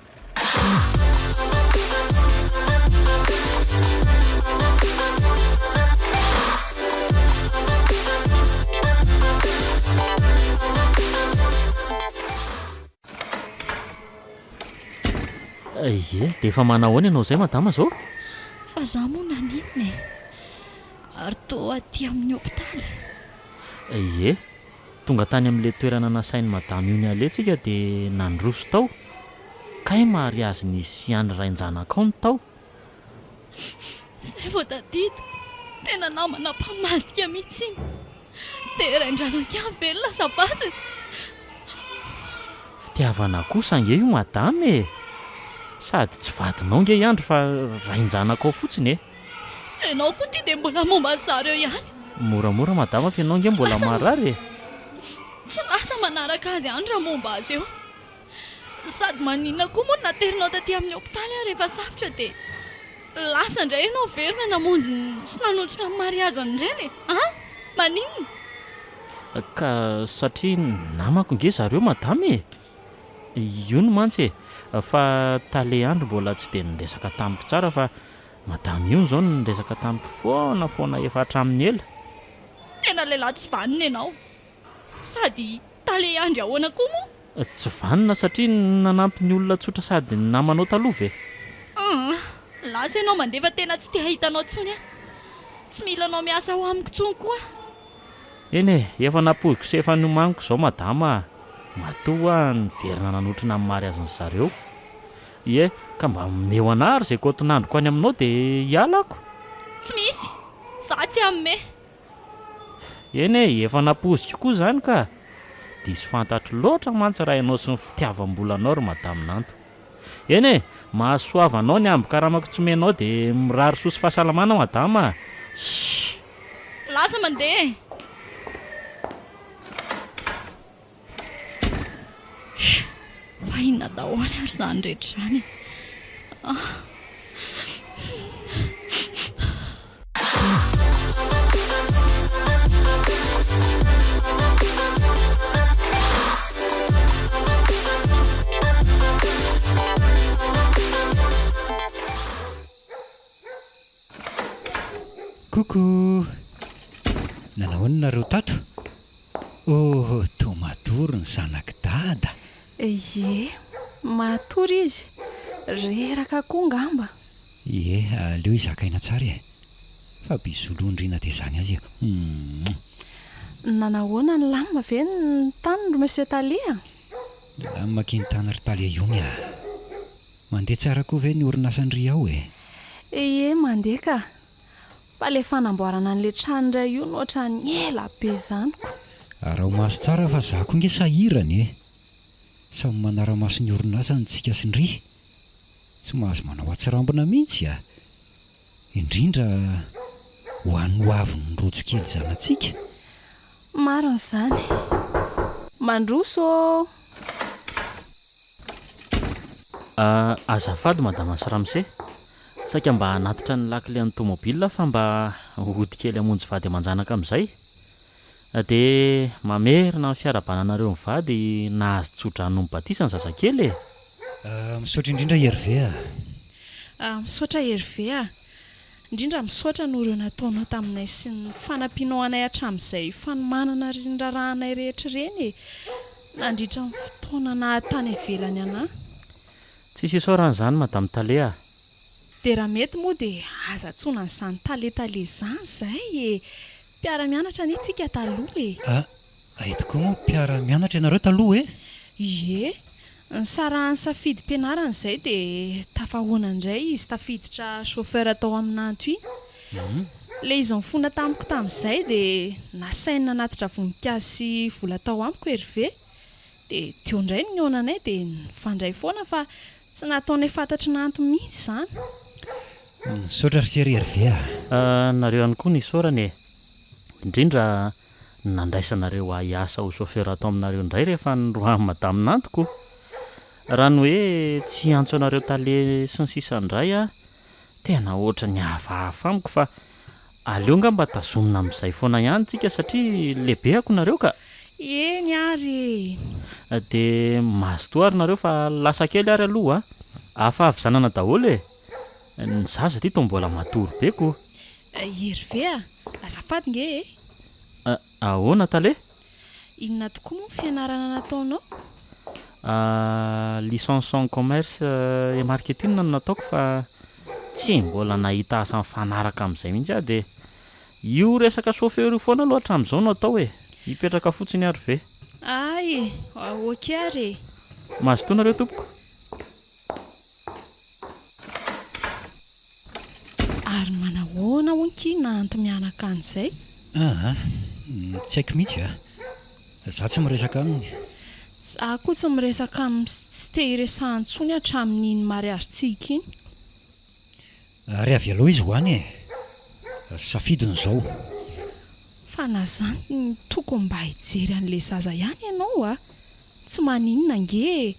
Dia efa manahoana ianao zay madama zao? Fa za moa naninona e. Ary toa aty amin'ny hôpitaly. Tonga tany amin'ilay toerana nasainy madama io ny alentsika dia nandroso tao. Kay mahary azy nisy andry rain-janakao ny tao. Zay vao tadito, tena namana mpamadika mihitsy iny. Dia rain-dranako ihany velona azafady. Fitiavana kosa nge io madama e. Sady tsy vadinao nge iandro fa rain-janakao fotsiny e. Ianao koa ty dia mbola momba zareo ihany. Moramora madama fa ianao nge mbola marary e. Tsy lasa manaraka azy ihany raha momba azy eo. Sady maninona koa moa naterinao taty amin'ny hôpitaly aho rehefa safotra dia lasa indray ianao verina namonjy sy nanotrona amin'ny mariazany ireny e. Maninona? Ka satria namako nge zareo madama e. Io no mantsy e. Fa tale andro mbola tsy dia niresaka tamiko tsara fa madama io zao niresaka tamiko foana efa hatramin'ny ela. Tena lehilahy tsy vanina ianao. Sady tale andro ahoana koa moa? Tsy vanina satria nanampy ny olona tsotra sady namanao taloha ve? Lasa ianao mandefa tena tsy te hahitanao tsony a. Tsy mila anao miasa ho amiko tsony koa. Eny e, efa napohiko sy efa nomaniko zao madama. Matoa niverina nanotrina amin'ny mariaziny zareo. Ka mba meo anary zay kotonandroko any aminao dia hialako. Tsy misy, za tsy amme. Eny e, efa napoiziko koa zany ka. Diso fantatro loatra mantsy raha ianao sy ny fitiavam-bolanao ry madamin'anto. Eny e, mahasoavanao ny ambon-karamako tsy menao dia mirary sosy fahasalamana madama. Lasa mandeha. Fa inona daholo ary zany rehetra zany. Coucou. Nanahoana nareo tato? Tomatory ny zanak dada. Matory izy. Reraka koa ngamba. Aleo izakaina tsara e. Fa bizolondrina dia zany azy e. Nanahoana ny lamba ve ny taniny ro monsieur Talia? La makintana ry talia io mia. Mandeha tsara koa ve ny orinasan-dry ao e? Ie mandeha ka. Fa le fanamboarana an'ilay trano indray io no ohatra ny ela be izanyko. Raha ho maso tsara fa za koa nge sahirany e. Samy manara-maso ny orinasa ny tsika sy ndry. Tsy mahazo manao atsirambina mihitsy a. Indrindra ho an'ny hoavy ny rojo kely zanantsika. Marina izany. Mandroso. Azafady madama Siramose, saika mba hanatitra ny lakile an'ny tômôbilina fa mba hody kely hamonjy vady aman-janaka amin'izay. Dia mamerina ny fiarabananareo mivady nahazo tsotra nomy batisa ny zazakely e. Misaotra indrindra Hervé a. Misaotra Hervé a. Indrindra misaotra no ireo nataonao taminay sy ny fanampianao anay hatramin'izay fanomanana rindrarahanay rehetra ireny e. Nandritra ny fotoana nahatany ivelany anà. Tsisy isaoran'izany madame Talea. Dia raha mety moa dia aza-tsona n'izany taletale izany izay e. Mpiara-mianatra anie tsika taloha e. Aito koa moa mpiara-mianatra ianareo taloha e? Ie, ny sarahany safidy mpianarana izay dia tafahoana indray izy tafiditra chauffeur atao amin'anto iny. Le izy mifona tamiko tamin'izay dia nasaina natitra voninkazo sy vola tao amiko Hervé. Dia teo indray ny onanay dia nifandray foana fa tsy nataonay fantatry nanto mihitsy izany. Misaotra ry sery Hervé a. Nareo ihany koa ny isaorany e. Indrindra nandraisanareo hiasa ho chauffeur atao aminareo indray rehefa norohan'ny madame nantoko. Raha ny hoe tsy antso anareo tale sy ny sisa indray a, tena ohatra ny hafahafa amiko fa aleo nga mba tazomina amin'izay foana ihany tsika satria lehibe ako nareo ka. Eny ary. Dia mazotoa ary nareo fa lasa kely ary aloha hafa avy zanana daholo e. Ny zaza ty toa mbola matory be ko. Hervé a, azafady nge e. Ahoana tale? Inona tokoa moa ny fianarana nataonao? Licence en commerce et marketing no nataoko fa tsy mbola nahita asa mifanaraka amin'izay mihitsy aho dia io resaka chauffeur foana aloha hatramin'izao no atao e. Hipetraka fotsiny ary ve? Ay, ok ary. Mazotoa nareo tompoko? Ary manahoana hoanky nahanto mianaka an'izay? Tsy haiko mihitsy a. Za tsy miresaka aminy. Za koa tsy miresaka amin'ny tsy te hiresahany intsony hatramin'iny mariazintsika iny. Ary avy aloha izy hoany e. Safidiny izao. Fa na zany ny tokony mba hijery an'ilay zaza ihany ianao a. Tsy maninona nge.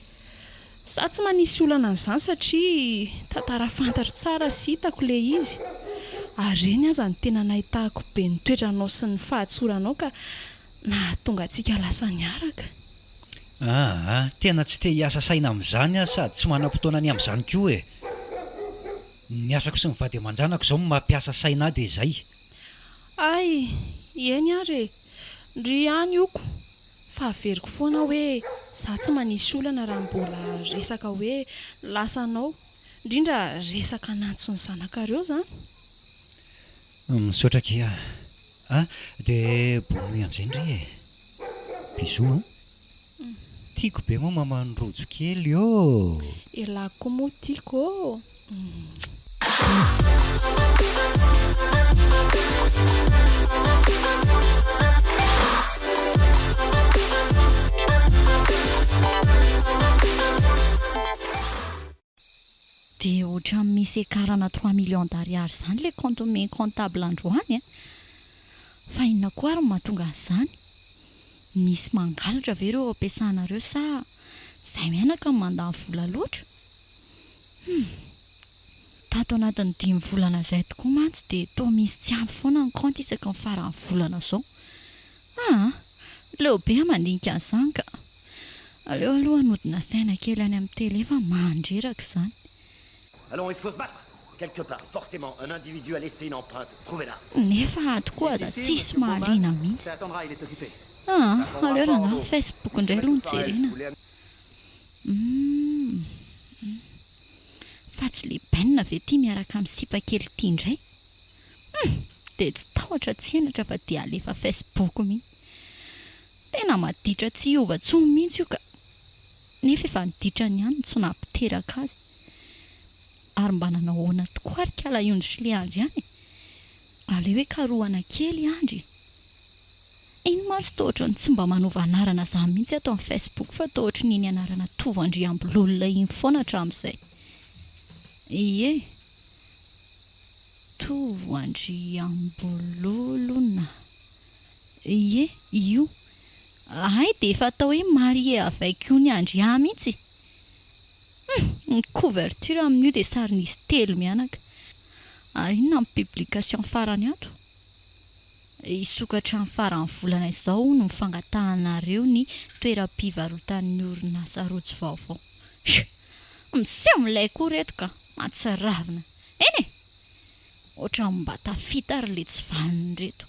Za tsy manisy olana an'izany satria tantara fantatro tsara sy hitako le izy. Ary reny aza ny tena nahitako be ny toetranao sy ny fahatsoranao ka nahatonga antsika lasa niaraka. Tena tsy te hiasa saina amin'izany a sady tsy manam-potoana ny amin'izany koa e. Ny asako sy ny vady aman-janako izao mampiasa saina dia izay. Ay, eny ary. Ndry ihany ioko. Fa averiko foana hoe za tsy manisy olana raha mbola resaka hoe lasanao. Indrindra resaka nantso ny zanakareo izany. Misaotra kia. Dia bonne nuit amin'izay ndry e. Bisous a. Tiako be moa mamano rojo kely io. Elako moa tiako. Dia ohatra misy ekarana 3 millions d'ariary izany le compte main comptable androany a. Fa inona koa ary mahatonga an'izany? Misy mangalatra ve ireo ampiasanareo sa izay mianaka mandany vola loatra? Tato anatin'ny 5 volana izay tokoa mantsy dia toa misy tsy ampy foana ny compte isaka ny farany volana izao. Leo be mandinika an'izany ka. Aleo aloha anodina saina kely any amin'ny tele fa mandreraka izany. Allons, il faut se battre. Quelque part, forcément, un individu a laissé une empreinte. Trouvez-la. Nefa ato koa aza tsisy mahaliana mihitsy. Ça attendra, il est occupé. Aleo raha Facebook indray aloha nijerena. Fa tsy le bainina ve tia miaraka amin'ny sipa kely tia indray? Dia tsy tahotra tsy henatra fa dia alefa Facebook mihitsy. Tena maditra tsy hiova-tsony mihitsy io ka. nefa efa niditrany ihany tsy nampiteraka azy ary mba nanahoana tokoa ary kala iondry sy le andry ihany aleo hoe karohana kely andry iny mantsy tohatra ny tsy mba manova anarana zany mihitsy ato amin'ny Facebook fa tohatra niny anarana Tovandriambololona iny foana hatramin'izay ie Tovandriambololona ie io ay dia efa atao hoe Marie avec io ny andry ah mihitsy ny couverture amin'io dia sarin'izy telo mianaka ary inona amin'ny publication farany ato isokatra ny farany volana izao no mifangatanareo ny toeram-pivarotan'ny orinasa rojo vaovao miseho milay koa reto ka matsiravina eny e ohatra mba tafita ary le tsy valiny reto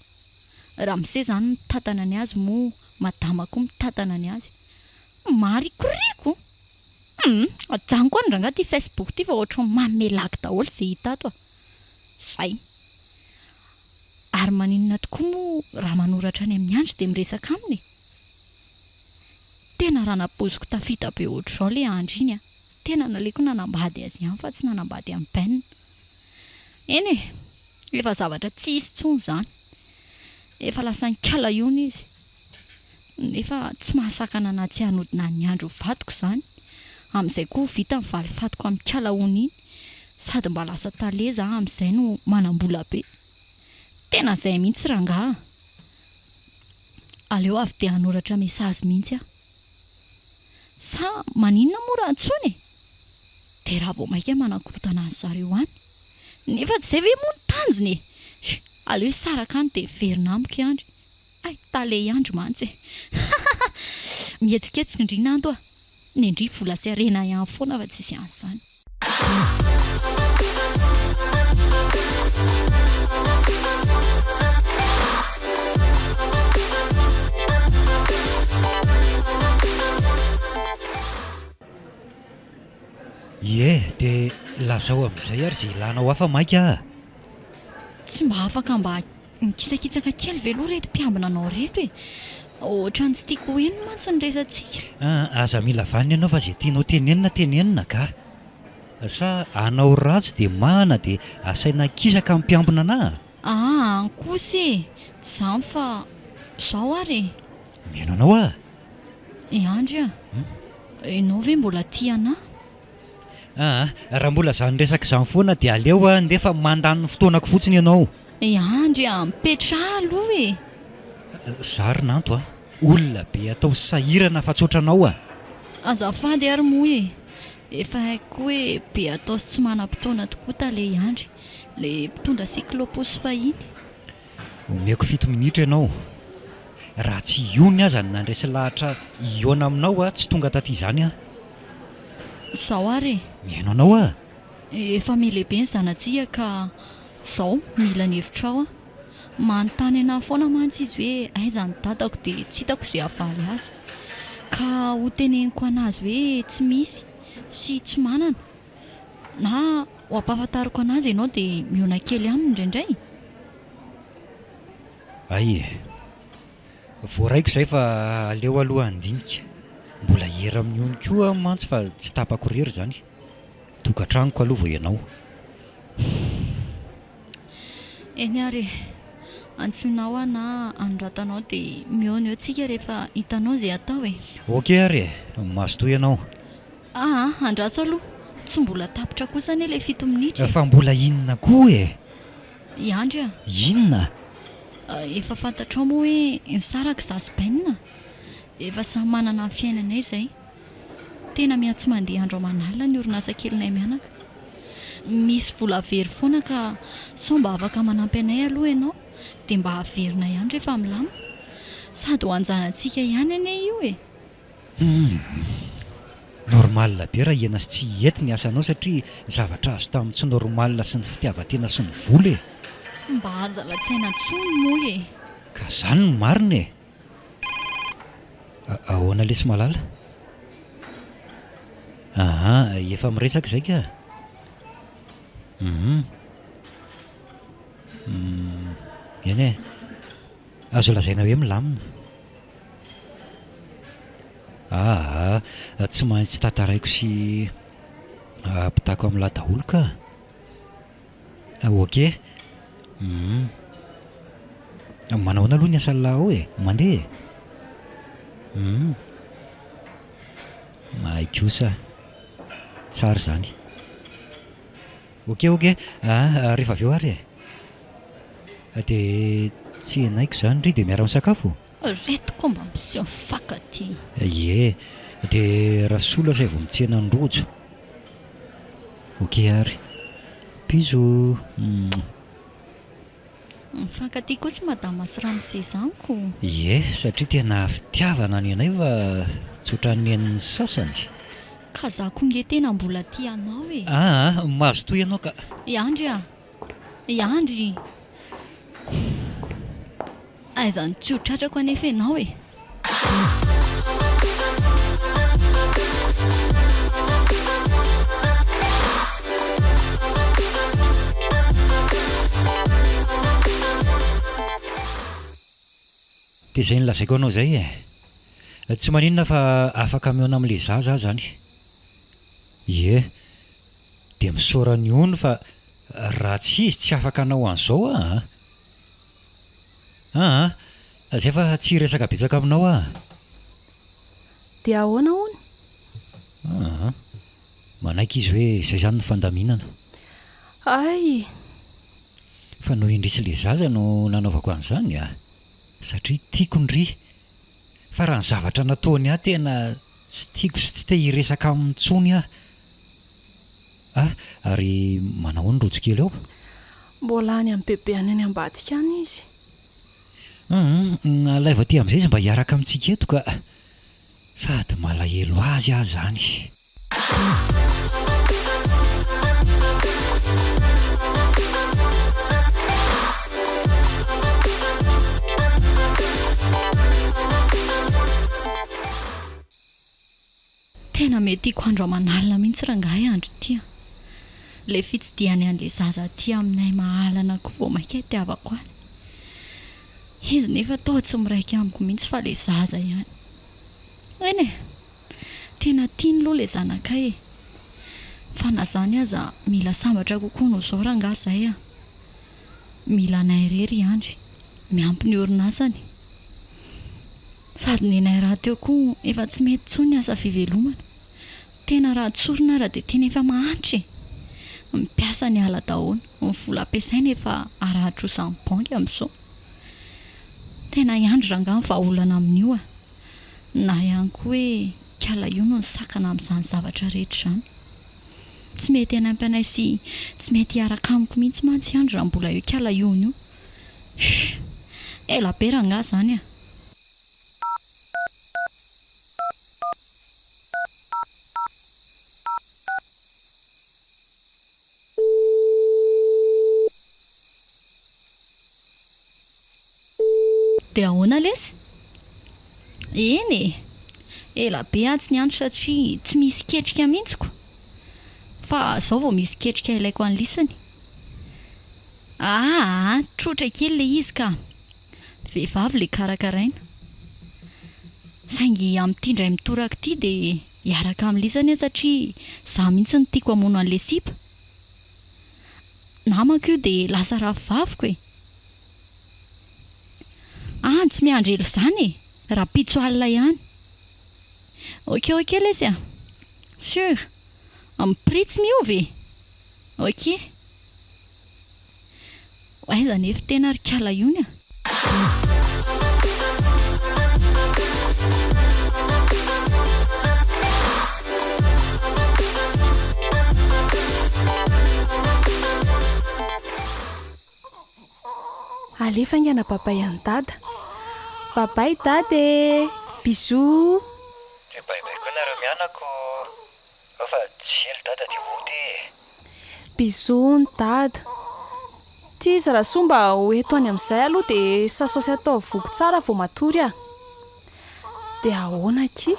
raha mise zany mitatana ny azy moa madama koa mitatana ny azy marikoriko ajango koa ny ranga ty Facebook ty fa ohatra mamelaky daholo izay hita ato zay ary maninona tokoa moa raha manoratra any amin'ny andry dia miresaka aminy tena raha napoziko tafita be ohatra izao le andry iny tena naleko nanambady azy ihany fa tsy nanambady amin'ny penina eny e efa zavatra tsy hisy tsony zany efa lasa nikala iony izy nefa tsy mahasakana na tsy hanodina ny andro vadiko izany amin'izay koa vita mivaly fatiko amin'ny kalaony iny sady mba lasa taleza amin'izay no manam-bola be tena izay mihitsy rangaha aleo avy dia hanoratra mesazy mihitsy aho sa maninona moa raha antsony dia raha vao maika manakorotana azy zareo any nefa tsy izay ve moa ny tanjony aleo saraka any dia verina amiko andry ay tale andro mantsy mihetsiketsika indrina ando ah ny indri vola sy arena ihany foana fa tsisy an'izany ie dia lazao amin'izay ary izay ilanao hafa maika tsy mba afaka mba nikisakitsaka kely veloha reto mpiambina anao reto e ohatra ny tsy tiako hoeno mantsy ny resantsika aza mila vaniny ianao fa izay tianao tenenina ka sa anao ratsy dia mahana dia asaina kisaka amin'ny mpiambina anahy ankosy e tsy zany fa zao ary mihaino anao ah andry a ianao ve mbola tia anahy raha mbola zany resaka izany foana dia aleo a ndefa mandany ny fotoanako fotsiny ianao andry a mipetra aloha e zary nanto olona be atao sahirana fa tsoatranao azafady ary moa e efa haiko hoe be atao sy tsy manam-potoana tokoa tale andry le mpitondra cyclopos fahiny omeko 7 minitra ianao raha tsy iony aza ny nandresy lahatra iona aminao tsy tonga taty izany zao ary mihaino anao efa milehibe ny zanatsika ka zao mila ny hevitra ao manontany anahy foana mantsy izy hoe aiza ny dadako dia tsy hitako izay havaly azy ka ho teneniko anazy hoe tsy misy sy tsy manana na ho ampahafantariko anazy ianao dia miona kely aminy indraindray ay voaraiko izay fa aleo aloha andinika mbola hera amin'ny ony koa mantsy fa tsy tapako rery zany tokantraniko aloha vao ianao eny ary antsoinao na anoratanao dia miona eo tsika rehefa hitanao izay atao e ok ary mazotoy ianao andraso aloha tsy mbola tapitra kosa anie ilay 7 minitra fa mbola inona koa andry a inona efa fantatrao moa hoe nisaraka zaspaina efa samy manana ny fiainanay izay tena miha tsy mandeha andro aman'alina ny orinasa kelinay mianaka misy vola very foana ka sao mba afaka manampy anay aloha ianao dia mba haverina ihany rehefa milama sady ho anjanantsika ihany ane io normal be raha iana sy tsy ety ny asanao satria zavatra azo tamin'ny tsy normal sy ny fitiavatena sy ny vola mba azala-tsaina tsony moa ka zany ny marina ahoana lesy malala efa miresaka izay ka eny azo lazaina hoe milamina Tsy maintsy tantaraiko sy pitako amin'la daholo ka. Ok. Manahoana aloha ny asan'lahy hoe mandeha. Mahaikosa tsara zany. Ok rehefa avy eo ary dia tsy enaiko zany ry dia miara misakafo. Reto komba miseho fakaty. Ie dia raha sola zay vao mitsena ny rojo. Ok ary piso. Mifankaty kosa madama sy ramose zaniko. Ie satria tena fitiavana ny anay fa tsotra nen'ny sasany. Ka za koa nge tena mbola tia anao e. Mazo toy ianao ka. Iandry Iandry. Aizany tsy ho tratrako anefa ianao e. Dia izay nolazaiko anao izay tsy maninona fa afaka miona amin'ilay zaza zany. Ie dia misaorany ono fa raha tsy izy tsy afaka anao an'izao zay fa tsy resaka betsaka aminao dia ahoana hony? Manaiky izy hoe izay zany ny fandaminana. Fa no indrisy ilay zaza no nanaovako an'izany satria tiako ny ry. Fa raha ny zavatra nataony tena tsy tiako sy tsy te hiresaka amin'ntsony ary manao ny rojo kely ao. Mbola any amin'ny bebeany any ambadika any izy. Laiva ty amin'izay izy mba hiaraka amintsika eto ka sady malahelo azy zany. Tena mety iko andro aman'alina mihitsy rangahy andro tia. Ilay fitsidiany an'ilay zaza tia aminay mahalana koa vao mainka tiavako azy. Izy nefa tao tsy miraika amiko mihitsy fa ilay zaza ihany. Eny tena tiany loha ilay zanakay fa na zany aza mila sambatra kokoa no zao rangahy izay mila anay irery Andry miampy ny orinasany. Sady ny anay raha teo koa efa tsy mety tsony ny asa fivelomana. Tena raha tsorina raha dia tena efa mahantry. Mipiasa ny ala daholo ny vola ampiasaina efa arahatra osan'ny banky amin'izao. Tena Andry rangahy vahaolana amin'io na ihany koa hoe kiala io no nisakana amin'izany zavatra rehetra izany. Tsy mety hanampy anay sy tsy mety hiaraka amiko mihitsy mantsy Andry raha mbola io kiala io. Ela be rangahy zany Dia ahoana lesy? Eny ela be tsy ny andro satria tsy misy ketrika mihitsiko. Fa zao vao misy ketrika ilaiko any lisany. Trotra kely le izy ka. Vehivavy le karakaraina. Saingy amin'ity indray mitoraka ity dia hiaraka amin'ny lisany satria za mihitsy ny tiako hamono an'ilay sipa. Namako io dia lasa rafivaviko tsy miandrelo izany raha pitso alina ihany. Ok lesy Sûr mipritsy miovy Ok aiza nefa tena rikala iony Alefa ingana babay any dada. Babay dada bisous. Baibay koa nareo mianako. Fa tsely dada dia ody. Bisous ny dada. Ty izy raha somba hoeto any amin'izay aloha dia sasosy atao voko tsara vao matory dia ahoana ki?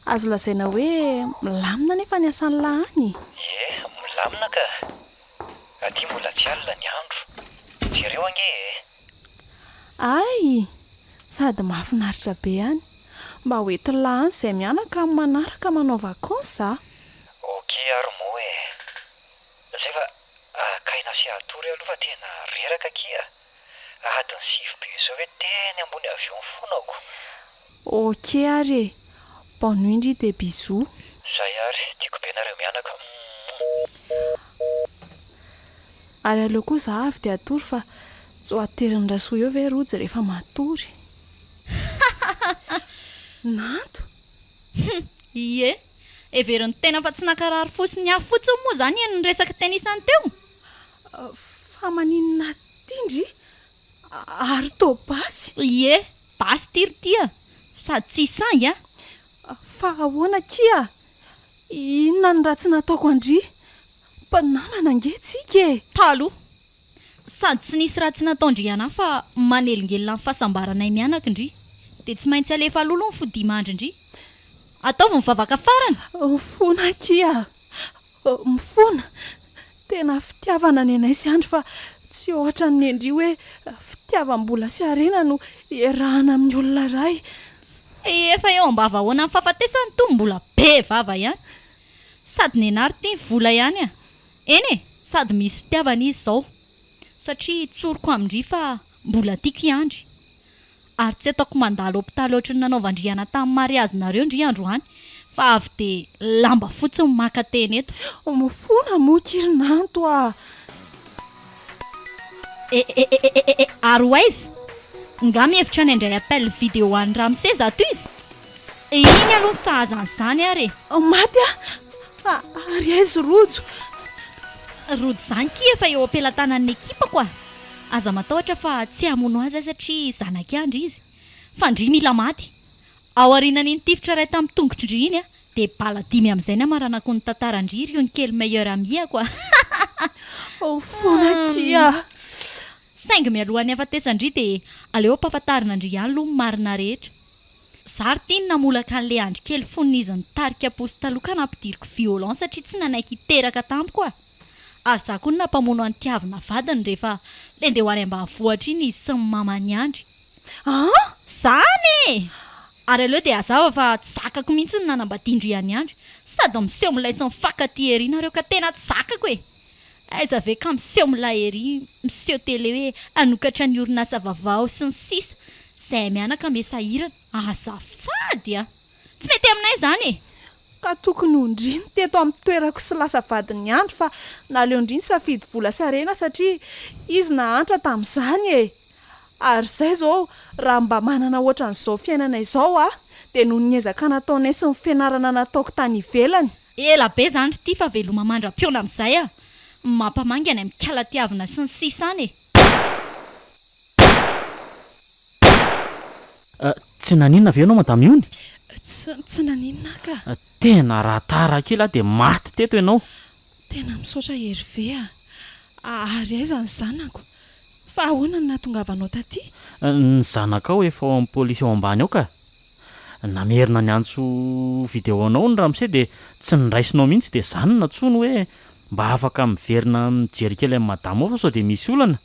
Azo lazaina hoe milamina nefa ny asan'ny lahany. Milamina ka. Aty mbola tsy alina ny andro. Jereo ange. Sady mahafinaritra be any. mba hoety lahany izay mianaka amin'ny manaraka manao vakansa za. okey ary moa e zay fa akaina sy atory aloha fa tena reraka kia adiny 7 be zao hoe teny ambony avion fonako. okey ary e, bonne nuit de bisous. Zay ary tiako be nareo mianaka. Ary aleo koa za avy dia atory fa tsy ho ateriny rasoa eo ve rojo rehefa matory. Nato Ie, everiny tena fa tsy nakarary fosiny hafa fotsiny moa zany ny resaka tenisany teo. fa maninona tindry ary to basy. Ie, basy tirotia sady tsy sangy fa ahoana kia inona ny raha tsy nataoko andry mpanamana angetsika e. talo sady tsy nisy raha tsy nataondry ana fa manelingelina amin'ny fahasambaranay mianaka indry dia tsy maintsy alefa lolo ny fodima andro indry ataovy mivavaka farany. Mifona kia mifona tena fitiavana ny anay sy andro fa tsy ohatra ny endry hoe fitiavam-bola sy arena no erahana amin'ny olona iray. Efa eo ambava ahoana amin'ny fahafatesany to mbola be vava ihany sady nenary tia vola ihany eny e, sady misy fitiavana izy izao satria tsoroko amindry fa mbola tiako iandry ary tsy ataoko mandalo hopitaly ohatry ny nanaovandriana tamin'ny mariazinareo ndry andro any fa avy dia lamba fotsiny maka teny eto. Mifona moa kirinanto ary oaizy nga mihevitra ny andray appel vidéo any Ramsez ato izy iny aloha ny sahazan'izany ary maty ary aizy rojo zany kia efa eo ampelantanan'ny ekipako aza matahotra fa tsy hamono azy satria zanaka andry izy fa ndry mila maty ao arinany iny tifitra ray tamin'ny tongotry ndry iny dia bala 10 amin'izay ny amaranako ny tantarandry ry ny kely meilleur ami fona kia saingy mialohan'ny afatesandry dia aleo ampahafantarina andry ihany aloha marina rehetra zary tiany namolaka an'ilay andry kely foniziny tarika posy taloha ka nampidiriko violon satria tsy nanaiky hiteraka tamiko ary za koa nampamono any tiavina vadiny rehefa le ndeha ho any ambanivohitra iny izy sy ny mamany andry. Zany ary aleo dia azava fa tsy zakako mihitsy ny nanambadindry ihany andry sady miseho milay sy mifankaty ery nareo ka tena tsy zakako aiza ve ka miseho milay ery miseho tele hoe anokatra ny orinasa vaovao sy ny sisa izay mianaka mesahirana azafady tsy mety aminay zany ka tokony ondriny teto amin'ny toerako sy lasa vadiny andro fa naleo ndriny safidy vola sy arena satria izy nahantra tamin'izany ary izay zao raha mba manana ohatra n'izao fiainana izao dia noho ny ezaka nataonay sy ny fianarana nataoko tany ivelany. Ela be zany ity fa veloma mandra-piona amin'izay mampamangana amin'ny kalatiavina sy ny sisany tsy naninona ve ianao madame Iony? Tsy naninona ka tena raha tara kely dia maty teto ianao. Tena misaotra Hervé ary aiza ny zanako fa ahoana ny nahatongavanao taty? Ny zanakao efa ao amin'ny polisy ao ambany ao ka namerina ny antso vidéo anao ny Ramsey dia tsy niraisinao mihitsy dia zany natsoiny hoe mba afaka miverina mijery kely amin'ny madamo ao fa sao dia misy olana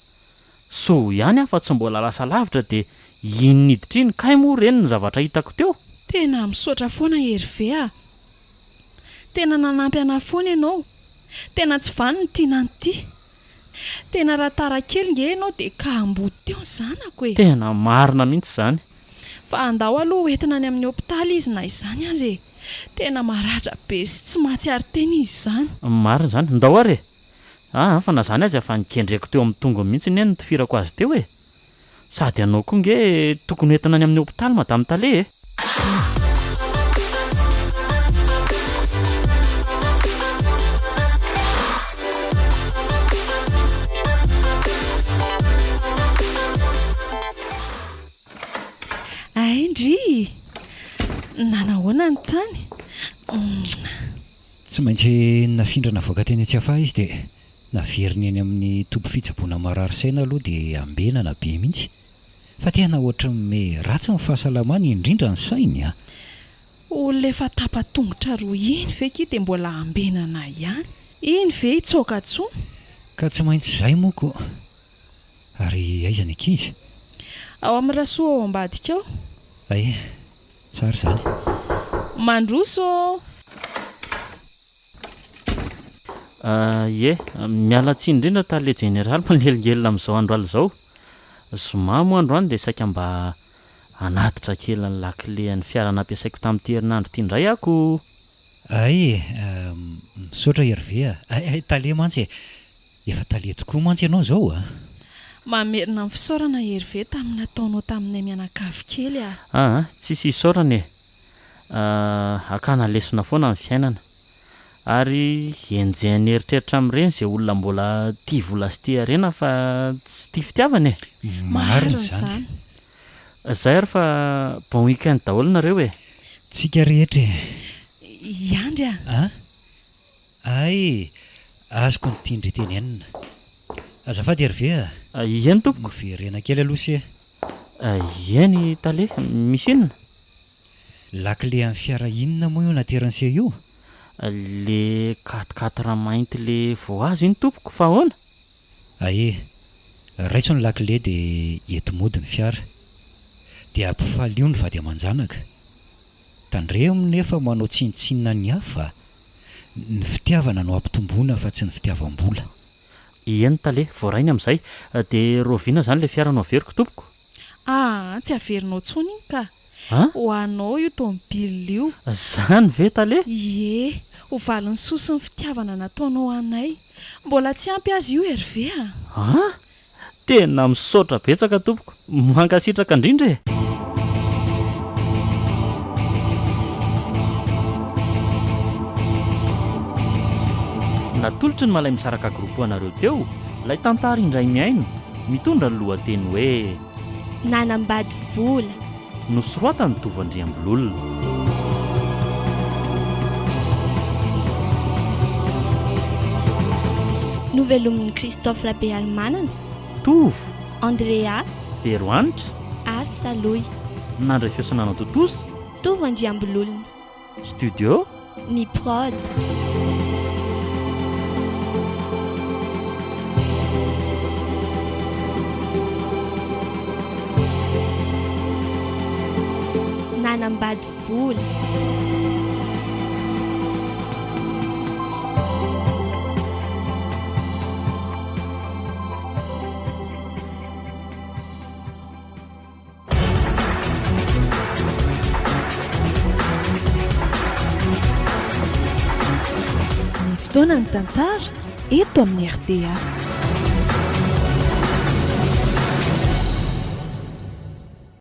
so ihany fa tsy mbola lasa lavitra dia iny niditra iny kay moa reny ny zavatra hitako teo. Tena misaotra foana Hervé tena nanampy ana foana ianao tena tsy vany ny tiana ity tena raha tara kely nge ianao dia ka ambody teo ny zanako tena marina mihitsy zany fa andao aloha hoentina any amin'ny hopitaly izy na izany azy tena maratra be sy tsy mahatsiary teny izy zany. Marina zany ndao ary fa na zany azy fa nikendreko teo amin'ny tongony mihitsy ny ny tifirako azy teo sady anao koa nge tokony hoentina any amin'ny hopitaly madame Tale Indry nanahoana ny tany tsy maintsy nafindrana voaka teny Tsiafa izy dia naveriny eny amin'ny tobo fitsaboana marary-saina aloha dia ambenana be mihitsy fa tena ohatra me ratsy ny fahasalamany indrindra ny sainy olona efa tapatongotra roa iny ve ki dia mbola ambenana ihany iny ve itsoaka tsoa ka tsy maintsy izay moako ary aiza ny ankizy ao amin'ny rasoa ao ambadika ao tsara zany. mandroso Ie miala tsiny indrindra tale général maneligelina amin'izao andro aly izao. Zoma moa andro any dia saika mba anatitra kely ny lakile ny fiara nampiasaiko tamin'ity herinandro ity indray ako. Ay misaotra Hervé tale mantsy efa tale tokoa mantsy ianao zao a. mamerina ny fisaorana Hervé tamin'ny nataonao taminay mianakavy kely a. Tsisy isaorana e. Akana lesona foana ny fiainana ary enjehany eritreritra amin'ireny izay olona mbola tia vola sy tia harena fa tsy tia fitiavana e. Marina Marina zany. Zay ary fa bon week-end daholo nareo e. Tsika rehetra Iandry a. Ay azoko nytindry tenenina. Azafady Hervé Eny tompoko. miverena kely aloha se. Eny tale misy inona? Lakile amin'ny fiara inona moa io nateran'se io? Le 4x4 mainty le vao azy iny tompoko fa ahoana? Ae raitso ny lakile dia etomody ny fiara dia ampifaly io ny vady aman-janaka. Tandremo nefa manao tsinitsinina ny hafa. Ny fitiavana no ampitomboana fa tsy ny fitiavam-bola. Eny tale voarainy amin'izay dia roviana zany le fiara no averiko tompoko. Tsy averinao tsony iny ka. Ho anao io tomobily io. Zany ve tale? Ie ho valiny sosi ny fitiavana nataonao anay. Mbola tsy ampy azy io Hervé a. Tena misaotra betsaka tompoko. Mankasitraka indrindra e. Natolotry ny malay misaraka groupe anareo teo ilay tantara indray miaino mitondra ny lohateny hoe nanambady vola nosoroatany tovandriambololona. novelomin'ny Christophe Rabealmanana, Tovo, Andrea Veroanitra ary Saloy. nandray fiosana totozy. Tovandriambololona, Studio ny prod. Nanambady vola. Ny fotoana ny tantara eto amin'ny RDA.